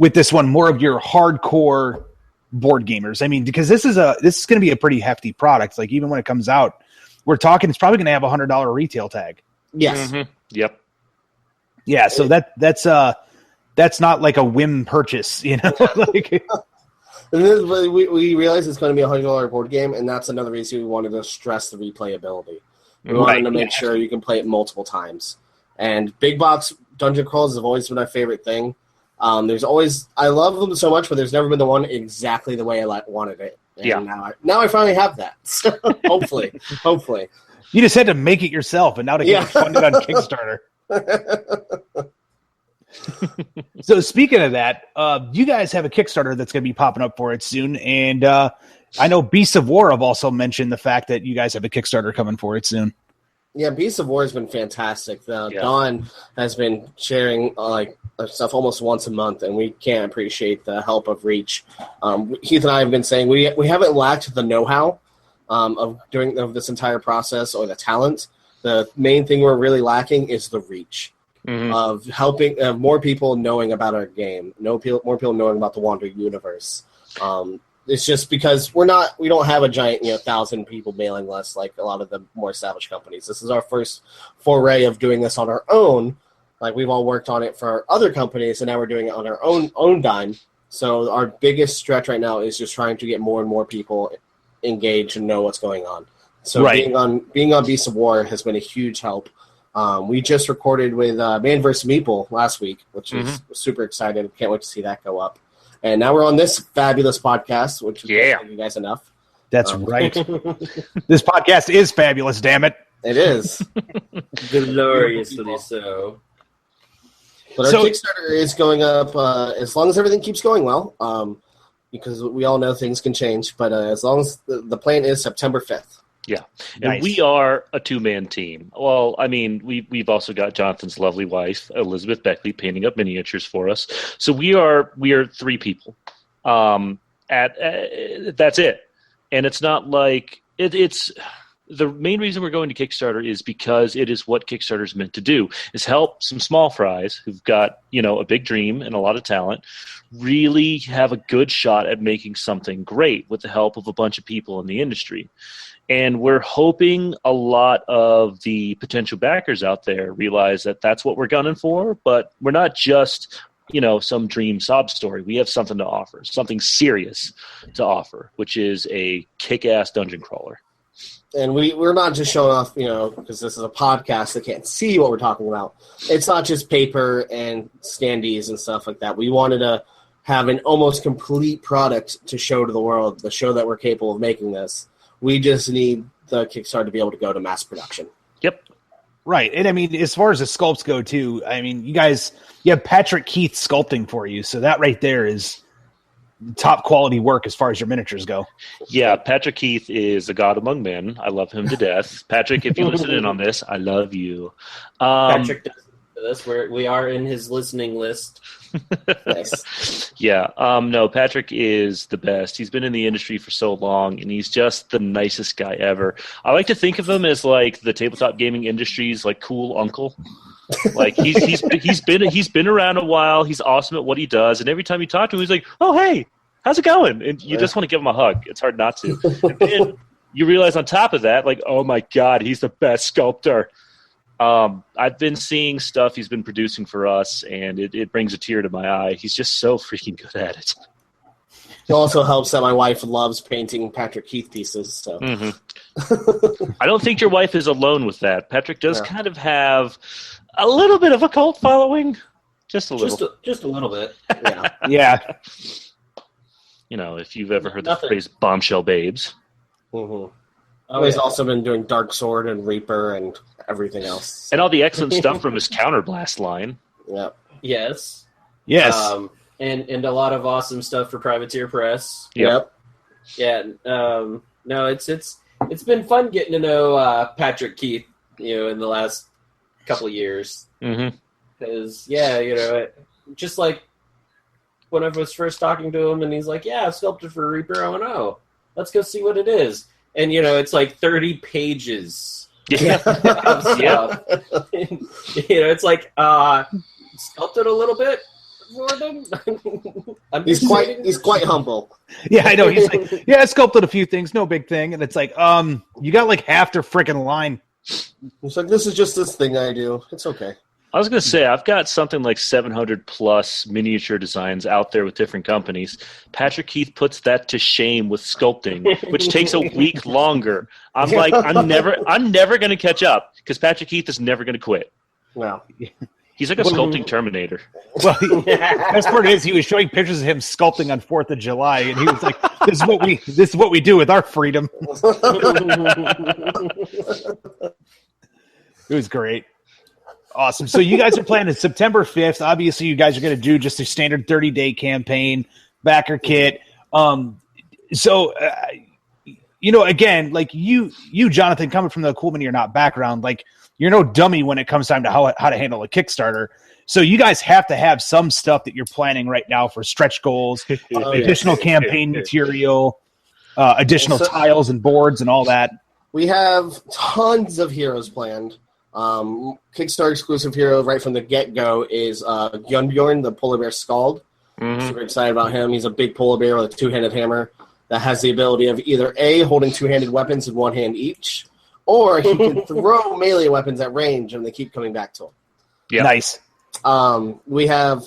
hardcore board gamers. I mean, because this is going to be a pretty hefty product. Even when it comes out, we're talking, it's probably going to have $100 retail tag. Yes. Mm-hmm. Yep. Yeah. So that's not a whim purchase, And then we realized it's going to be a $100 board game, and that's another reason we wanted to stress the replayability. We wanted to make sure you can play it multiple times. And big box dungeon crawls have always been my favorite thing. I love them so much, but there's never been the one exactly the way I wanted it. And now I finally have that. So hopefully. You just had to make it yourself, and now to get it funded on Kickstarter. So speaking of that, you guys have a Kickstarter that's going to be popping up for it soon, and I know Beasts of War have also mentioned the fact that you guys have a Kickstarter coming for it soon. Yeah, Beasts of War has been fantastic. Dawn has been sharing stuff almost once a month, and we can't appreciate the help of Reach. Heath and I have been saying we haven't lacked the know-how of this entire process or the talent. The main thing we're really lacking is the reach. Mm-hmm. Of helping more people knowing about our game, more people knowing about the Wander universe. It's just because we don't have a giant 1,000 people mailing list like a lot of the more established companies. This is our first foray of doing this on our own. We've all worked on it for other companies, and now we're doing it on our own dime. So our biggest stretch right now is just trying to get more and more people engaged and know what's going on. So being on Beasts of War has been a huge help. We just recorded with Man vs. Meeple last week, which is super excited. Can't wait to see that go up. And now we're on this fabulous podcast, which can't thank you guys enough. That's right. This podcast is fabulous, damn it. It is. Gloriously so. But our Kickstarter is going up as long as everything keeps going well, because we all know things can change. But as long as the plan is September 5th. Yeah, and we are a 2-man team. Well, I mean, we've also got Jonathan's lovely wife, Elizabeth Beckley, painting up miniatures for us. So we are 3 people. That's it, and it's not like it's. The main reason we're going to Kickstarter is because it is what Kickstarter is meant to do: is help some small fries who've got a big dream and a lot of talent really have a good shot at making something great with the help of a bunch of people in the industry. And we're hoping a lot of the potential backers out there realize that that's what we're gunning for, but we're not just some dream sob story. We have something to offer, something serious to offer, which is a kick-ass dungeon crawler. And we're not just showing off, because this is a podcast that can't see what we're talking about. It's not just paper and standees and stuff like that. We wanted to have an almost complete product to show to the world, the show that we're capable of making this. We just need the Kickstarter to be able to go to mass production. Yep. Right. And I mean, as far as the sculpts go too, I mean, you have Patrick Keith sculpting for you. So that right there is top quality work as far as your miniatures go. Yeah, Patrick Keith is a god among men. I love him to death. Patrick, if you listen in on this, I love you. Patrick does this. We are in his listening list. Nice. Yeah. No, Patrick is the best. He's been in the industry for so long, and he's just the nicest guy ever. I like to think of him as like the tabletop gaming industry's like cool uncle. Like he's been around a while. He's awesome at what he does, and every time you talk to him, he's like, "Oh, hey, how's it going?" And you just want to give him a hug. It's hard not to. And then you realize on top of that, like, oh my god, he's the best sculptor. I've been seeing stuff he's been producing for us, and it brings a tear to my eye. He's just so freaking good at it. It also helps that my wife loves painting Patrick Keith pieces. So I don't think your wife is alone with that. Patrick does kind of have a little bit of a cult following. Just a little. Just a little bit. Yeah. Yeah. If you've ever heard the phrase bombshell babes. Mm-hmm. Oh, he's also been doing Dark Sword and Reaper and everything else. And all the excellent stuff from his Counterblast line. Yeah. Yes. And a lot of awesome stuff for Privateer Press. Yep. Yeah. No, it's been fun getting to know Patrick Keith, in the last couple of years. Mm-hmm. Because, just like when I was first talking to him, and he's like, "Yeah, I've sculpted for Reaper." I went, "Oh, let's go see what it is." And it's like 30 pages of stuff. It's like sculpted a little bit for them. He's quite humble. Yeah, I know. He's like, yeah, I sculpted a few things, no big thing. And it's like, you got like half their freaking line. He's like, this is just this thing I do. It's okay. I was going to say, I've got something like 700 plus miniature designs out there with different companies. Patrick Keith puts that to shame with sculpting, which takes a week longer. I'm like, I'm never going to catch up because Patrick Keith is never going to quit. Wow. He's like a sculpting Terminator. Well, best part is he was showing pictures of him sculpting on 4th of July, and he was like, "This is what we do with our freedom." It was great. Awesome. So you guys are planning September 5th. Obviously, you guys are going to do just a standard 30-day campaign, backer kit. Again, like you, Jonathan, coming from the Cool Mini or Not background, like you're no dummy when it comes time to how to handle a Kickstarter. So you guys have to have some stuff that you're planning right now for stretch goals, additional campaign material, additional tiles and boards and all that. We have tons of heroes planned. Kickstarter exclusive hero right from the get-go is Gunbjorn, the polar bear Scald. Mm-hmm. Super excited about him. He's a big polar bear with a two-handed hammer that has the ability of either A, holding two-handed weapons in one hand each, or he can throw melee weapons at range and they keep coming back to him. Yeah. Nice. We have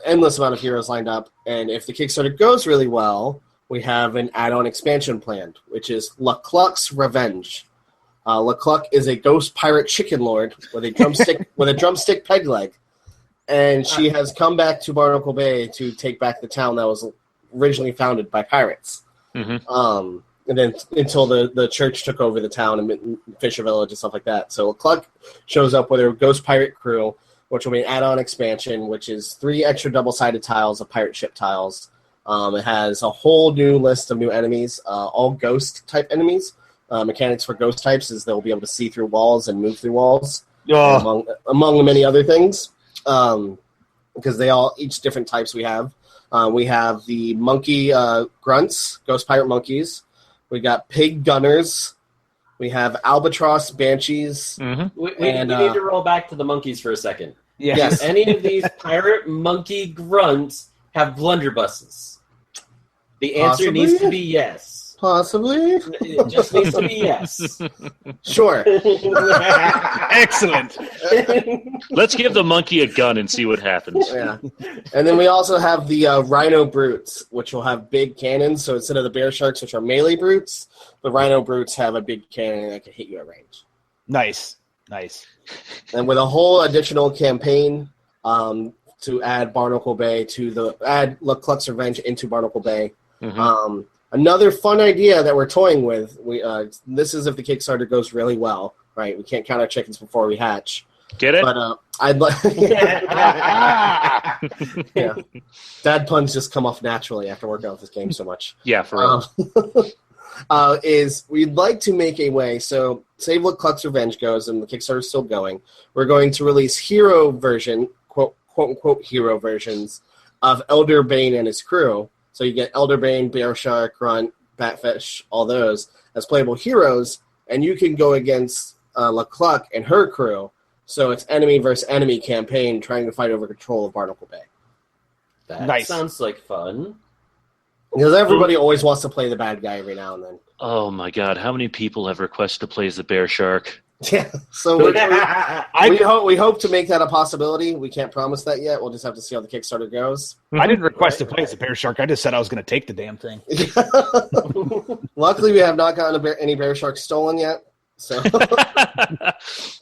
endless amount of heroes lined up, and if the Kickstarter goes really well, we have an add-on expansion planned, which is LeCluck's Revenge. LeCluck is a ghost pirate chicken lord with a drumstick peg leg, and she has come back to Barnacle Bay to take back the town that was originally founded by pirates. Mm-hmm. And then until the church took over the town and Fisher Village and stuff like that. So LeCluck shows up with her ghost pirate crew, which will be an add-on expansion, which is 3 extra double-sided tiles of pirate ship tiles. It has a whole new list of new enemies, all ghost-type enemies. Mechanics for ghost types is they'll be able to see through walls and move through walls, among many other things, because each different types we have. We have the monkey grunts, ghost pirate monkeys. We got pig gunners. We have albatross banshees. Mm-hmm. We need to roll back to the monkeys for a second. Yeah. Yes. Any of these pirate monkey grunts have blunderbusses? The answer Possibly? needs to be yes. Possibly. It just needs to be yes. Sure. Excellent. Let's give the monkey a gun and see what happens. Yeah. And then we also have the Rhino Brutes, which will have big cannons. So instead of the Bear Sharks, which are melee brutes, the Rhino Brutes have a big cannon that can hit you at range. Nice. And with a whole additional campaign to add Barnacle Bay add Cluck's Revenge into Barnacle Bay. Mm-hmm. Another fun idea that we're toying with. This is if the Kickstarter goes really well, right? We can't count our chickens before we hatch. Get it? But I'd like. Yeah. Dad puns just come off naturally after working on this game so much. Yeah, for real. Is we'd like to make a way, so say what Cluck's Revenge goes and the Kickstarter's still going, we're going to release hero version, quote unquote hero versions of Elder Bane and his crew. So you get Elder Bane, Bear Shark, Grunt, Batfish, all those as playable heroes, and you can go against Cluck and her crew. So it's enemy versus enemy campaign trying to fight over control of Barnacle Bay. That sounds like fun. Because everybody always wants to play the bad guy every now and then. Oh my god, how many people have requested to play as the Bear Shark? Yeah, so we hope to make that a possibility. We can't promise that yet. We'll just have to see how the Kickstarter goes. I didn't request to play as a Bear Shark. I just said I was going to take the damn thing. Luckily, we have not gotten any Bear Sharks stolen yet. So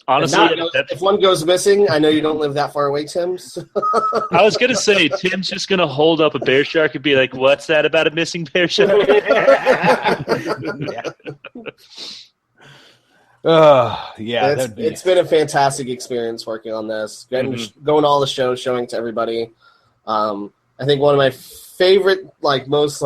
honestly, if one goes missing, I know you don't live that far away, Tim. So. I was going to say, Tim's just going to hold up a Bear Shark and be like, what's that about a missing Bear Shark? It's been a fantastic experience working on this, going to all the shows, showing to everybody. I think one of my favorite, most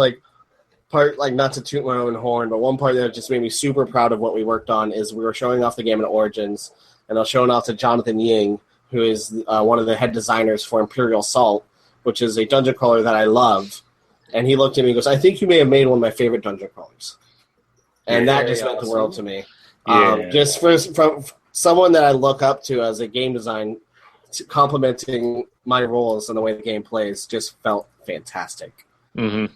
part, not to toot my own horn, but one part that just made me super proud of what we worked on is we were showing off the game at Origins, and I was showing off to Jonathan Ying, who is one of the head designers for Imperial Salt, which is a dungeon crawler that I love. And he looked at me and goes, I think you may have made one of my favorite dungeon crawlers. And that just meant the world to me. Yeah. Just from someone that I look up to as a game design, complimenting my roles and the way the game plays just felt fantastic. Mm-hmm.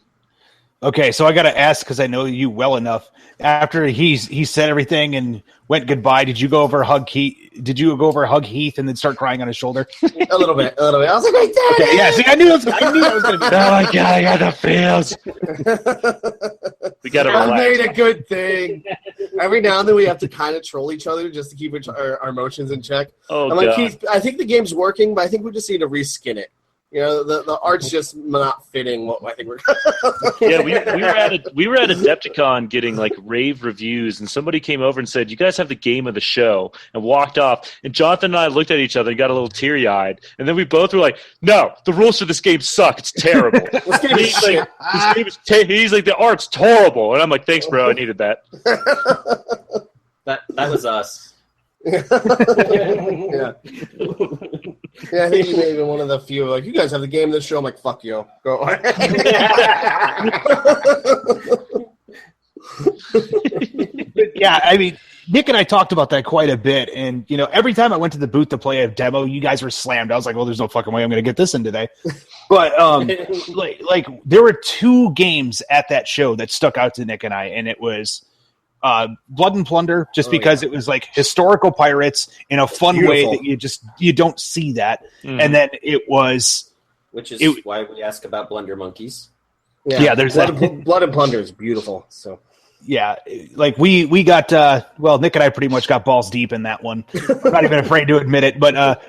Okay, so I got to ask because I know you well enough. After he said everything and went goodbye, did you go over hug Heath? Did you go over hug Heath and then start crying on his shoulder? A little bit. I was like, "Wait, Daddy!" Okay, yeah. See, I knew I was going to. Oh my god, I got the feels. We got to relax. I made a good thing. Every now and then we have to kind of troll each other just to keep our emotions in check. Oh, I'm like, God. Keith, I think the game's working, but I think we just need to reskin it. You know, the art's just not fitting what I think we're. Yeah, we were at Adepticon getting rave reviews, and somebody came over and said, "You guys have the game of the show," and walked off. And Jonathan and I looked at each other and got a little teary-eyed, and then we both were like, "No, the rules for this game suck. It's terrible." He's like, "The art's horrible," and I'm like, "Thanks, bro. I needed that." That was us. Yeah. Yeah, I think you may have been one of the few. You guys have the game of the show. I'm like, fuck you. Go. Yeah, I mean, Nick and I talked about that quite a bit, and every time I went to the booth to play a demo, you guys were slammed. I was like, well, there's no fucking way I'm going to get this in today. But there were two games at that show that stuck out to Nick and I, and it was Blood and Plunder, just because it was historical pirates in a fun way that you don't see that. And then it was, which is why we ask about Blunder Monkeys. Yeah, there's Blood and Plunder is beautiful. So yeah, we got Nick and I pretty much got balls deep in that one. I'm not even afraid to admit it, but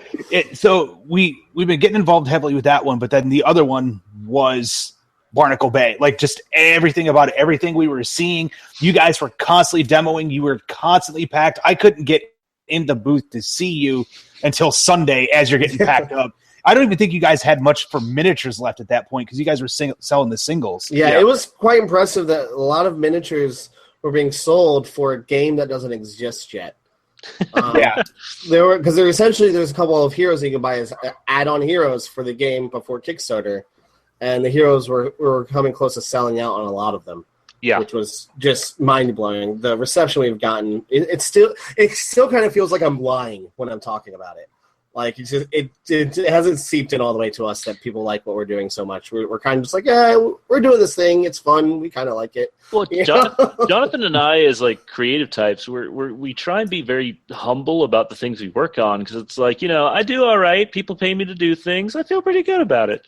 so we've been getting involved heavily with that one, but then the other one was Barnacle Bay. Just everything about it, everything we were seeing. You guys were constantly demoing. You were constantly packed. I couldn't get in the booth to see you until Sunday as you're getting packed up. I don't even think you guys had much for miniatures left at that point because you guys were selling the singles. Yeah, it was quite impressive that a lot of miniatures were being sold for a game that doesn't exist yet. There's a couple of heroes you can buy as add-on heroes for the game before Kickstarter. And the heroes were coming close to selling out on a lot of them, which was just mind blowing. The reception we've gotten, it still kind of feels like I'm lying when I'm talking about it, Like it hasn't seeped in all the way to us that people like what we're doing so much. We're kind of just like, yeah, we're doing this thing. It's fun. We kind of like it. Well, Jonathan and I, as like creative types, we try and be very humble about the things we work on, because it's like, I do all right. People pay me to do things. I feel pretty good about it.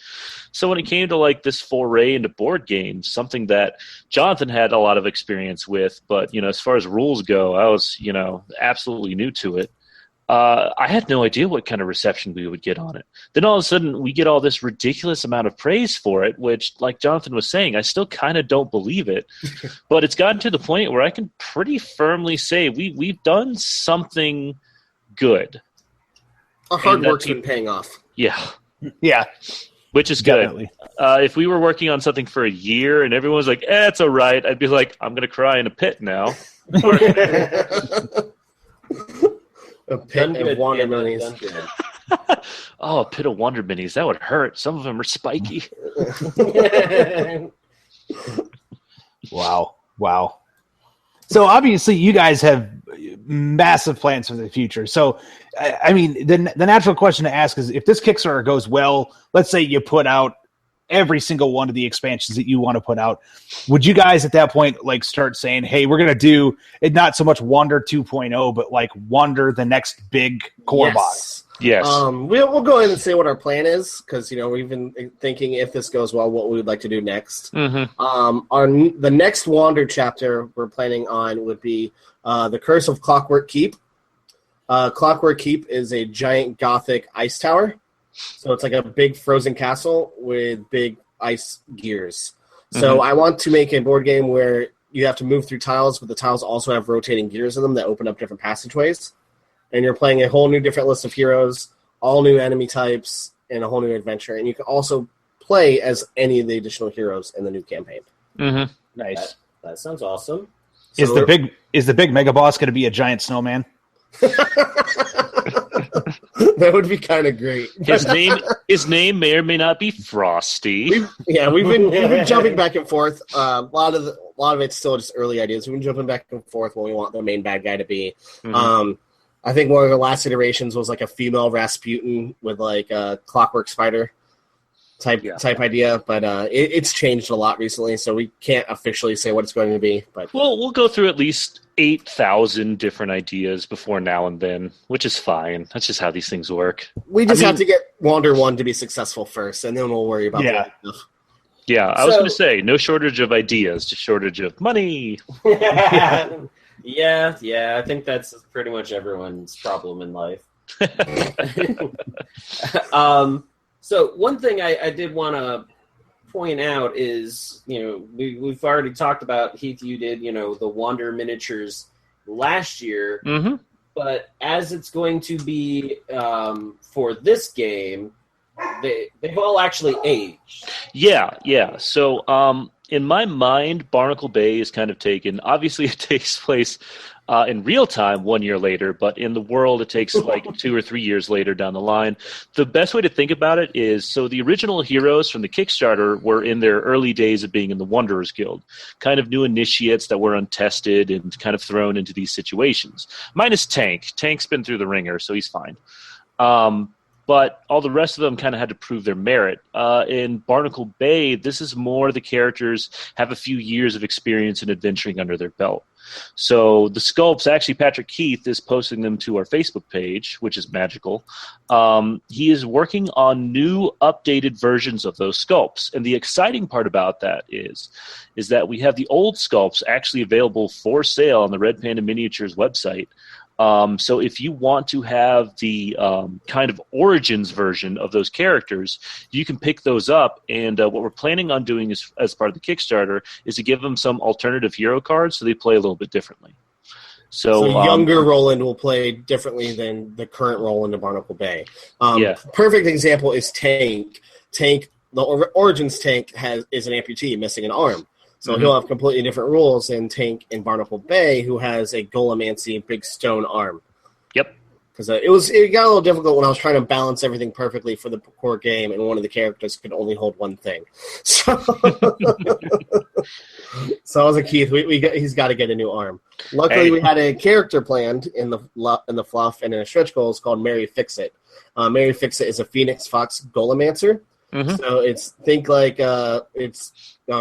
So when it came to like this foray into board games, something that Jonathan had a lot of experience with, but as far as rules go, I was absolutely new to it. I had no idea what kind of reception we would get on it. Then all of a sudden, we get all this ridiculous amount of praise for it, which, like Jonathan was saying, I still kind of don't believe it. But it's gotten to the point where I can pretty firmly say we've done something good. Our hard work's been paying off. Yeah. Yeah. Which is good. If we were working on something for a year and everyone was like, it's all right, I'd be like, I'm going to cry in a pit now. A pit of Wonder Minis. Oh, a pit of Wonder Minis. That would hurt. Some of them are spiky. Wow. So obviously you guys have massive plans for the future. So, I mean, the natural question to ask is, if this Kickstarter goes well, let's say you put out every single one of the expansions that you want to put out, would you guys at that point like start saying, hey, we're going to do it, not so much Wander 2.0, but like Wander the next big core boss? Yes. We'll go ahead and say what our plan is, because we've been thinking, if this goes well, what we would like to do next. Mm-hmm. The next Wander chapter we're planning on would be the Curse of Clockwork Keep. Clockwork Keep is a giant Gothic ice tower. So it's like a big frozen castle with big ice gears. So I want to make a board game where you have to move through tiles, but the tiles also have rotating gears in them that open up different passageways. And you're playing a whole new different list of heroes, all new enemy types, and a whole new adventure. And you can also play as any of the additional heroes in the new campaign. Mm-hmm. Nice. That sounds awesome. Is the big mega boss going to be a giant snowman? That would be kind of great. His name may or may not be Frosty. We've been jumping back and forth. A lot of it's still just early ideas. We've been jumping back and forth what we want the main bad guy to be. Mm-hmm. I think one of the last iterations was like a female Rasputin with like a clockwork spider type idea, but it's changed a lot recently, so we can't officially say what it's going to be. But we'll go through at least 8,000 different ideas before now and then, which is fine. That's just how these things work. We just have to get Wander 1 to be successful first, and then we'll worry about the other stuff. Yeah, I was going to say, no shortage of ideas, just shortage of money. Yeah, I think that's pretty much everyone's problem in life. So one thing I did want to point out is, we've already talked about, Heath, you did, the Wander miniatures last year, but as it's going to be for this game, they've all actually aged. Yeah. So in my mind, Barnacle Bay is kind of taken. Obviously, it takes place in real time 1 year later, but in the world, it takes like 2 or 3 years later down the line. The best way to think about it is, so the original heroes from the Kickstarter were in their early days of being in the Wanderers Guild, kind of new initiates that were untested and kind of thrown into these situations. Minus Tank. Tank's been through the ringer, so he's fine. But all the rest of them kind of had to prove their merit. In Barnacle Bay, this is more the characters have a few years of experience in adventuring under their belt. So the sculpts, actually Patrick Keith is posting them to our Facebook page, which is magical. He is working on new updated versions of those sculpts. And the exciting part about that is that we have the old sculpts actually available for sale on the Red Panda Miniatures website. So if you want to have the kind of origins version of those characters, you can pick those up. And what we're planning on doing as part of the Kickstarter is to give them some alternative hero cards so they play a little bit differently. So younger Roland will play differently than the current Roland of Barnacle Bay. Perfect example is Tank. The Origins Tank is an amputee missing an arm. So he'll have completely different rules than Tank in Barnacle Bay, who has a Golemancy big stone arm. Yep. because it got a little difficult when I was trying to balance everything perfectly for the core game, and one of the characters could only hold one thing. So, so I was like, Keith, he's got to get a new arm. Luckily, we had a character planned in the fluff and in a stretch goals called Mary Fix-It. Mary Fix-It is a Phoenix Fox Golomancer. Mm-hmm. So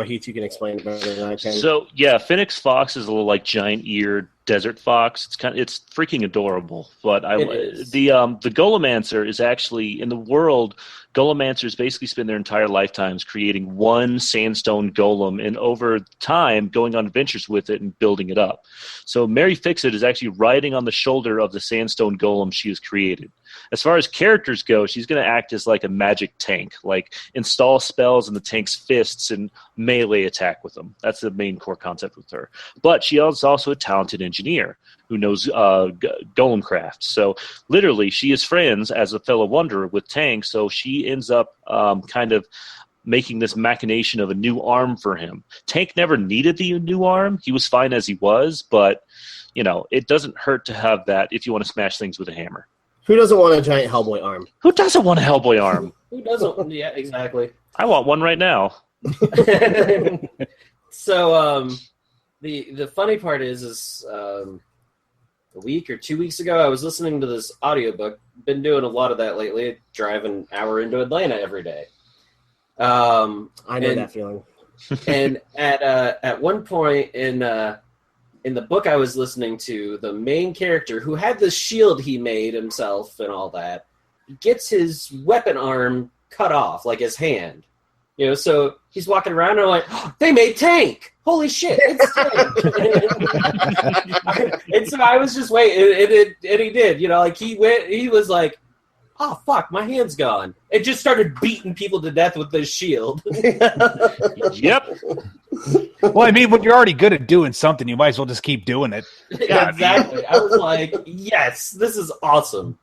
Heath, you can explain it better than I can. So yeah, Phoenix Fox is a little like giant-eared desert fox. It's freaking adorable. But the Golomancer is actually in the world. Golomancers basically spend their entire lifetimes creating one sandstone golem, and over time going on adventures with it and building it up. So Mary Fix-It is actually riding on the shoulder of the sandstone golem she has created. As far as characters go, she's going to act as like a magic tank, like install spells in the tank's fists and melee attack with them. That's the main core concept with her. But she is also a talented engineer who knows golem craft. So literally, she is friends as a fellow wanderer with Tank, so she ends up kind of making this machination of a new arm for him. Tank never needed the new arm. He was fine as he was, but it doesn't hurt to have that if you want to smash things with a hammer. Who doesn't want a giant Hellboy arm? Who doesn't want a Hellboy arm? Who doesn't? Yeah, exactly. I want one right now. So the funny part is a week or 2 weeks ago, I was listening to this audiobook. Been doing a lot of that lately. Drive an hour into Atlanta every day. I know that feeling. And at one point in the book I was listening to, the main character who had this shield he made himself and all that gets his weapon arm cut off, like his hand. So he's walking around and I'm like, oh, they made Tank! Holy shit, it's Tank! And so I was just waiting, and he did. He was like, oh fuck, my hand's gone. It just started beating people to death with this shield. Yep. Well, I mean, when you're already good at doing something, you might as well just keep doing it. Exactly. I was like, yes, this is awesome.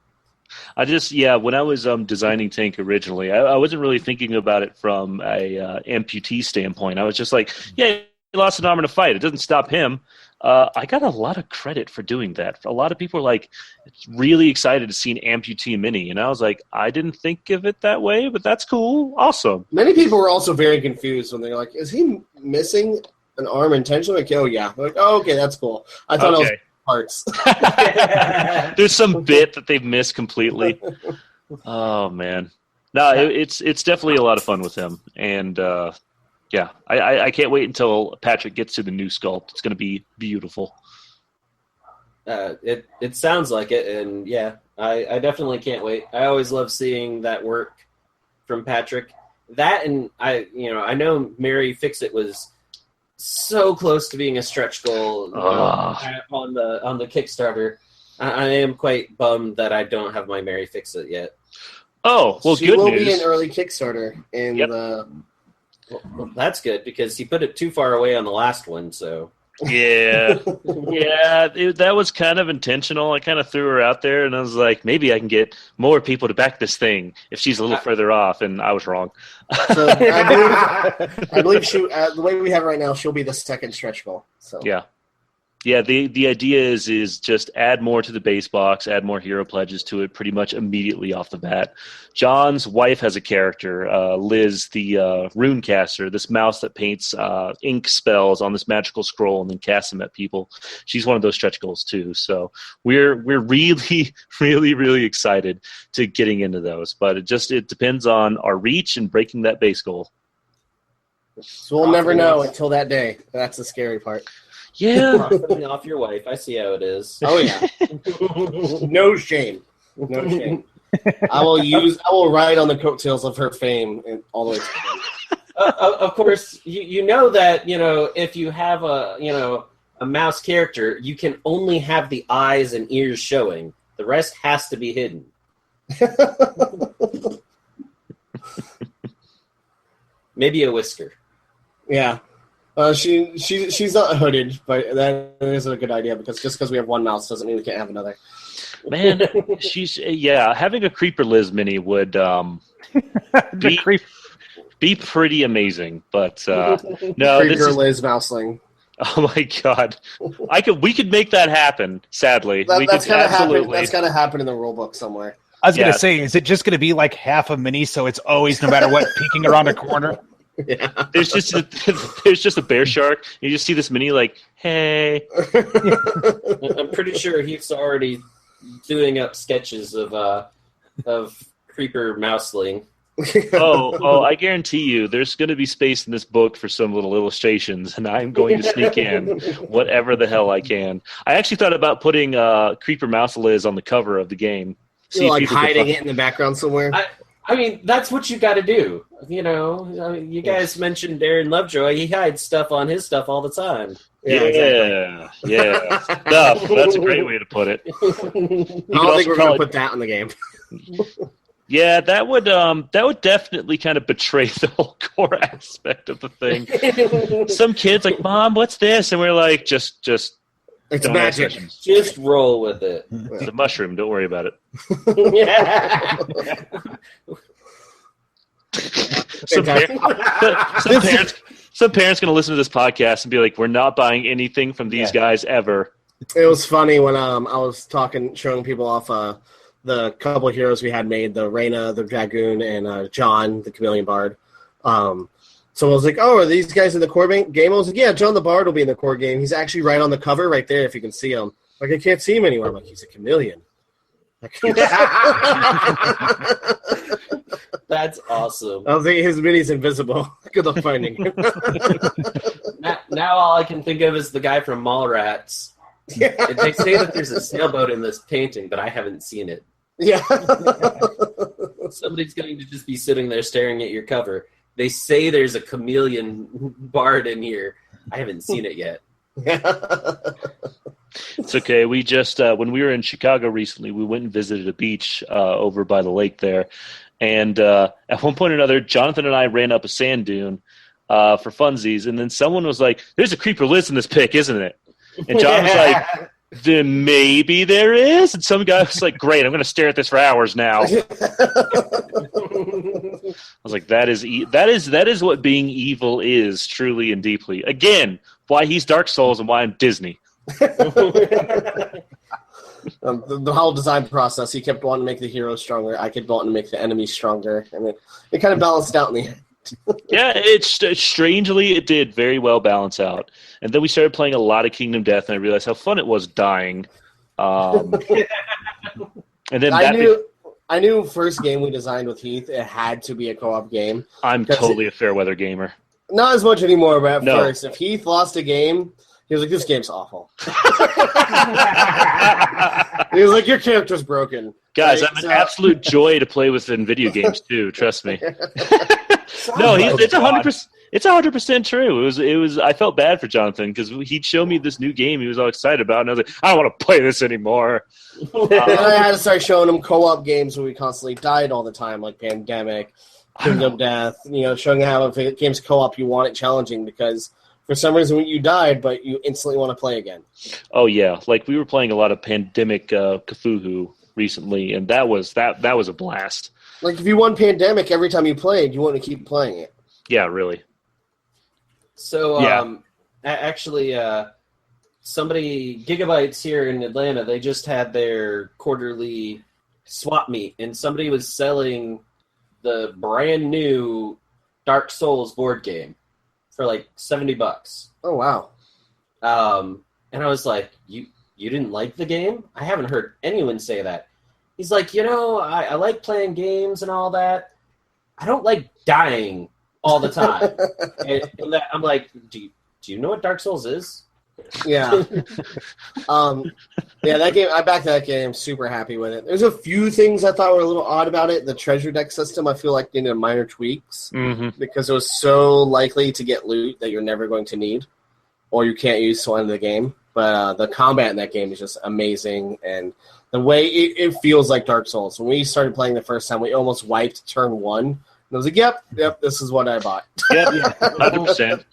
When I was designing Tank originally, I wasn't really thinking about it from a amputee standpoint. I was just like, yeah, he lost an arm in a fight. It doesn't stop him. I got a lot of credit for doing that. A lot of people were like really excited to see an amputee mini, and I was like, I didn't think of it that way, but that's cool. Awesome. Many people were also very confused when they're like, is he missing an arm intentionally? Like, oh yeah. They're like, oh, okay, that's cool. I thought it was parts. There's some bit that they've missed completely. Oh man. No, it's definitely a lot of fun with him, and yeah, I can't wait until Patrick gets to the new sculpt. It's going to be beautiful. It sounds like it, and yeah, I definitely can't wait. I always love seeing that work from Patrick. That, and I know Mary Fix-It was so close to being a stretch goal on the Kickstarter. I am quite bummed that I don't have my Mary Fix-It yet. Oh, well, she good will news. Be an early Kickstarter in the. Well, that's good because he put it too far away on the last one. So yeah, that was kind of intentional. I kind of threw her out there, and I was like, maybe I can get more people to back this thing if she's a little further off, and I was wrong. So I believe she, the way we have it right now, she'll be the second stretch goal. So Yeah, the idea is just add more to the base box, add more hero pledges to it pretty much immediately off the bat. John's wife has a character, Liz, the runecaster, this mouse that paints ink spells on this magical scroll and then casts them at people. She's one of those stretch goals too. So we're really, really, really excited to getting into those. But it depends on our reach and breaking that base goal. So we'll never know until that day. That's the scary part. Yeah. Profiting off your wife. I see how it is. Oh, yeah. No shame. No shame. I will ride on the coattails of her fame and all the way to the end. Of course, you know that, if you have a mouse character, you can only have the eyes and ears showing. The rest has to be hidden. Maybe a whisker. Yeah. She's not hooded, but that is a good idea because we have one mouse doesn't mean we can't have another. Man, having a Creeper Liz mini would be pretty amazing. But no, Creeper Liz Mouseling. Oh my god, we could make that happen. Sadly, That's gotta happen in the rule book somewhere. I was going to say, is it just going to be like half a mini, so it's always, no matter what, peeking around a corner? Yeah. There's just a bear shark. You just see this mini like, hey. I'm pretty sure Heath's already doing up sketches of creeper mouseling. Oh, I guarantee you there's going to be space in this book for some little illustrations, and I'm going to sneak in whatever the hell I can. I actually thought about putting Creeper Mouse Liz on the cover of the game. Like hiding it in the background somewhere? I mean, that's what you got to do. You know, you guys mentioned Darren Lovejoy. He hides stuff on his stuff all the time. Yeah, exactly. Yeah. Stuff. That's a great way to put it. I don't think we're going to put that in the game. Yeah, that would definitely kind of betray the whole core aspect of the thing. Some kids like, Mom, what's this? And we're like, just it's magic. Just roll with it. It's a mushroom. Don't worry about it. Yeah. Some parents going to listen to this podcast and be like, we're not buying anything from these guys ever. It was funny when I was showing people off the couple of heroes we had made, the Reyna, the Dragoon, and John, the Chameleon Bard. So I was like, oh, are these guys in the core game? I was like, yeah, John the Bard will be in the core game. He's actually right on the cover right there if you can see him. Like, I can't see him anywhere. I'm like, he's a chameleon. That's awesome. I was thinking his mini's invisible. Good luck finding him. Now all I can think of is the guy from Mallrats. Yeah. They say that there's a sailboat in this painting, but I haven't seen it. Yeah. Somebody's going to just be sitting there staring at your cover. They say there's a chameleon bard in here. I haven't seen it yet. It's okay. We just when we were in Chicago recently, we went and visited a beach over by the lake there, and at one point or another, Jonathan and I ran up a sand dune for funsies, and then someone was like, "There's a creeper Liz in this pic, isn't it?" And John was like, then maybe there is. And some guy was like, great, I'm going to stare at this for hours now. I was like, that is what being evil is, truly and deeply. Again, why he's Dark Souls and why I'm Disney. The whole design process, he kept wanting to make the hero stronger. I kept wanting to make the enemy stronger. I mean, it kind of balanced out in the end. Yeah, strangely, it did very well balance out. And then we started playing a lot of Kingdom Death, and I realized how fun it was dying. And then I knew first game we designed with Heath, it had to be a co-op game. I'm totally a fair weather gamer. Not as much anymore, but at first, if Heath lost a game, he was like, this game's awful. He was like, your character's broken. Guys, I'm an absolute joy to play with in video games, too. Trust me. No, it's 100%. It's 100% true. It was. I felt bad for Jonathan because he'd show me this new game he was all excited about, and I was like, I don't want to play this anymore. I had to start showing him co-op games where we constantly died all the time, like Pandemic, Kingdom Death. Showing how if a game's co-op, you want it challenging because for some reason you died, but you instantly want to play again. Oh yeah, like we were playing a lot of Pandemic Cthulhu recently, and that was a blast. Like, if you won Pandemic every time you played, you want to keep playing it. Yeah, really. So, actually, somebody, Gigabytes here in Atlanta, they just had their quarterly swap meet, and somebody was selling the brand new Dark Souls board game for like $70. Oh, wow. And I was like, you didn't like the game? I haven't heard anyone say that. He's like, I like playing games and all that. I don't like dying all the time. and I'm like, do you know what Dark Souls is? Yeah. That game, I backed that game, super happy with it. There's a few things I thought were a little odd about it. The treasure deck system, I feel like needed minor tweaks because it was so likely to get loot that you're never going to need or you can't use till the end of the game. But the combat in that game is just amazing, and the way it feels like Dark Souls. When we started playing the first time, we almost wiped turn 1. And I was like, yep, this is what I bought. Yep, 100%.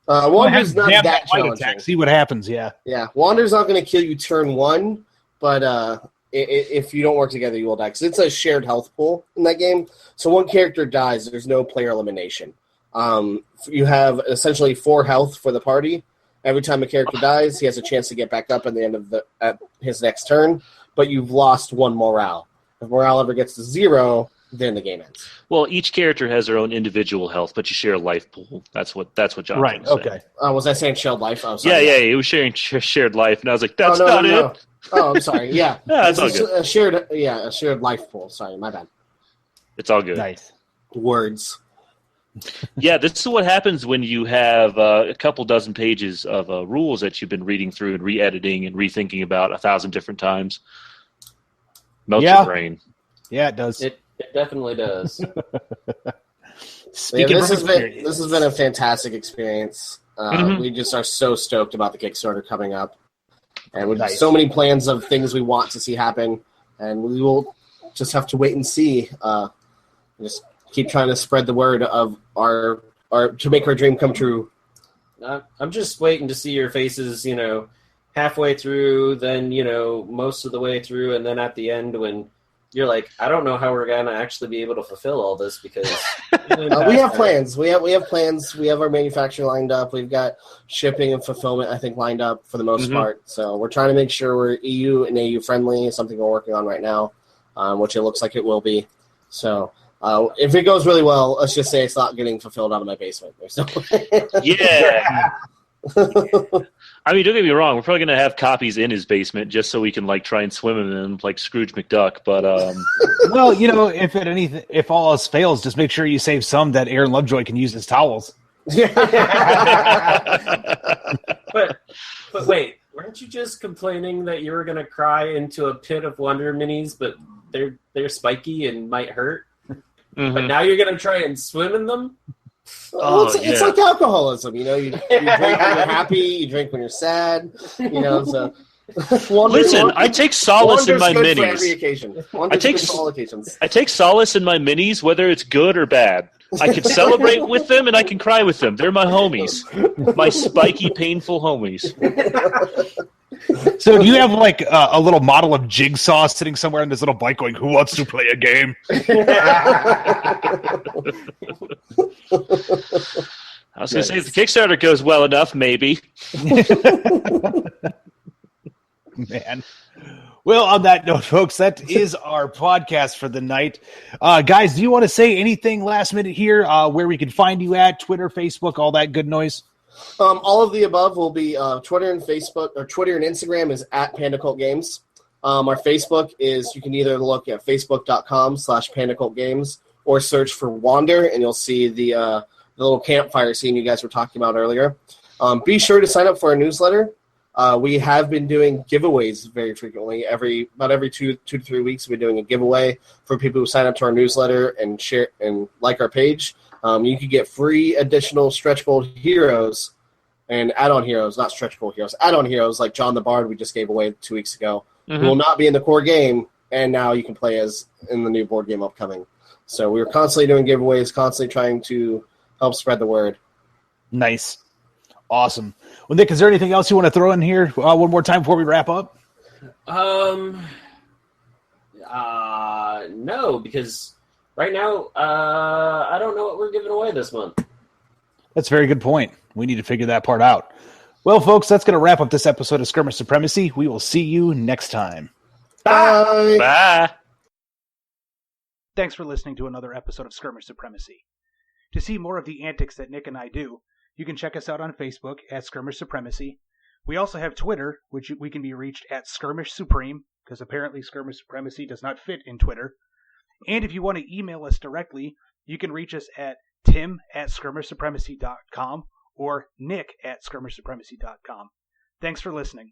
Wander's not that challenging. Attack, see what happens, yeah. Yeah, Wander's not going to kill you turn 1, but if you don't work together, you will die. Because it's a shared health pool in that game. So one character dies, there's no player elimination. You have essentially 4 health for the party. Every time a character dies, he has a chance to get back up at the end of at his next turn, but you've lost 1 morale. If morale ever gets to 0, then the game ends. Well, each character has their own individual health, but you share a life pool. That's what John Right. was saying. Okay. Was I saying shared life? Oh, Yeah, sorry. it was shared life, and I was like, that's no, not no. it. Oh, I'm sorry. Yeah, That's all good. A shared life pool. Sorry, my bad. It's all good. Nice. Words. Yeah, this is what happens when you have a couple dozen pages of rules that you've been reading through and re-editing and rethinking about 1,000 different times. Melts your brain. Yeah, it does. It definitely does. This has been a fantastic experience. We just are so stoked about the Kickstarter coming up, and with so many plans of things we want to see happen, and we will just have to wait and see. Just keep trying to spread the word of our to make our dream come true. I'm just waiting to see your faces, halfway through, then, most of the way through, and then at the end when you're like, I don't know how we're going to actually be able to fulfill all this because... we have plans. We have plans. We have our manufacturer lined up. We've got shipping and fulfillment, I think, lined up for the most part. So we're trying to make sure we're EU and AU friendly, something we're working on right now, which it looks like it will be. So... if it goes really well, let's just say it's not getting fulfilled out of my basement. Yeah. I mean, don't get me wrong. We're probably going to have copies in his basement just so we can try and swim in them like Scrooge McDuck. But well, if all else fails, just make sure you save some that Aaron Lovejoy can use as towels. But wait, weren't you just complaining that you were going to cry into a pit of Wonder Minis, but they're spiky and might hurt? But now you're going to try and swim in them? It's like alcoholism, you drink when you're happy, you drink when you're sad, so... Listen, I take solace in my minis. For every occasion. All occasions. I take solace in my minis, whether it's good or bad. I can celebrate with them and I can cry with them. They're my homies. My spiky, painful homies. So do you have a little model of Jigsaw sitting somewhere on this little bike going, who wants to play a game? I was going to say, if the Kickstarter goes well enough, maybe. Man. Well, on that note, folks, that is our podcast for the night. Guys, do you want to say anything last minute here, where we can find you at, Twitter, Facebook, all that good noise? All of the above will be Twitter and Facebook, or Twitter and Instagram is at Panda Cult Games. Our Facebook is, you can either look at facebook.com/Panda Cult Games or search for Wander, and you'll see the little campfire scene you guys were talking about earlier. Be sure to sign up for our newsletter. We have been doing giveaways very frequently. About every 2 to 3 weeks, we're doing a giveaway for people who sign up to our newsletter and share and like our page. You can get free additional stretch goal heroes and add-on heroes, not stretch goal heroes, add-on heroes like John the Bard we just gave away 2 weeks ago, who will not be in the core game, and now you can play as in the new board game upcoming. So we're constantly doing giveaways, constantly trying to help spread the word. Nice. Awesome. Well, Nick, is there anything else you want to throw in here one more time before we wrap up? No, because right now, I don't know what we're giving away this month. That's a very good point. We need to figure that part out. Well, folks, that's going to wrap up this episode of Skirmish Supremacy. We will see you next time. Bye. Bye. Thanks for listening to another episode of Skirmish Supremacy. To see more of the antics that Nick and I do, you can check us out on Facebook at Skirmish Supremacy. We also have Twitter, which we can be reached at Skirmish Supreme, because apparently Skirmish Supremacy does not fit in Twitter. And if you want to email us directly, you can reach us at tim@skirmishsupremacy.com or nick@skirmishsupremacy.com. Thanks for listening.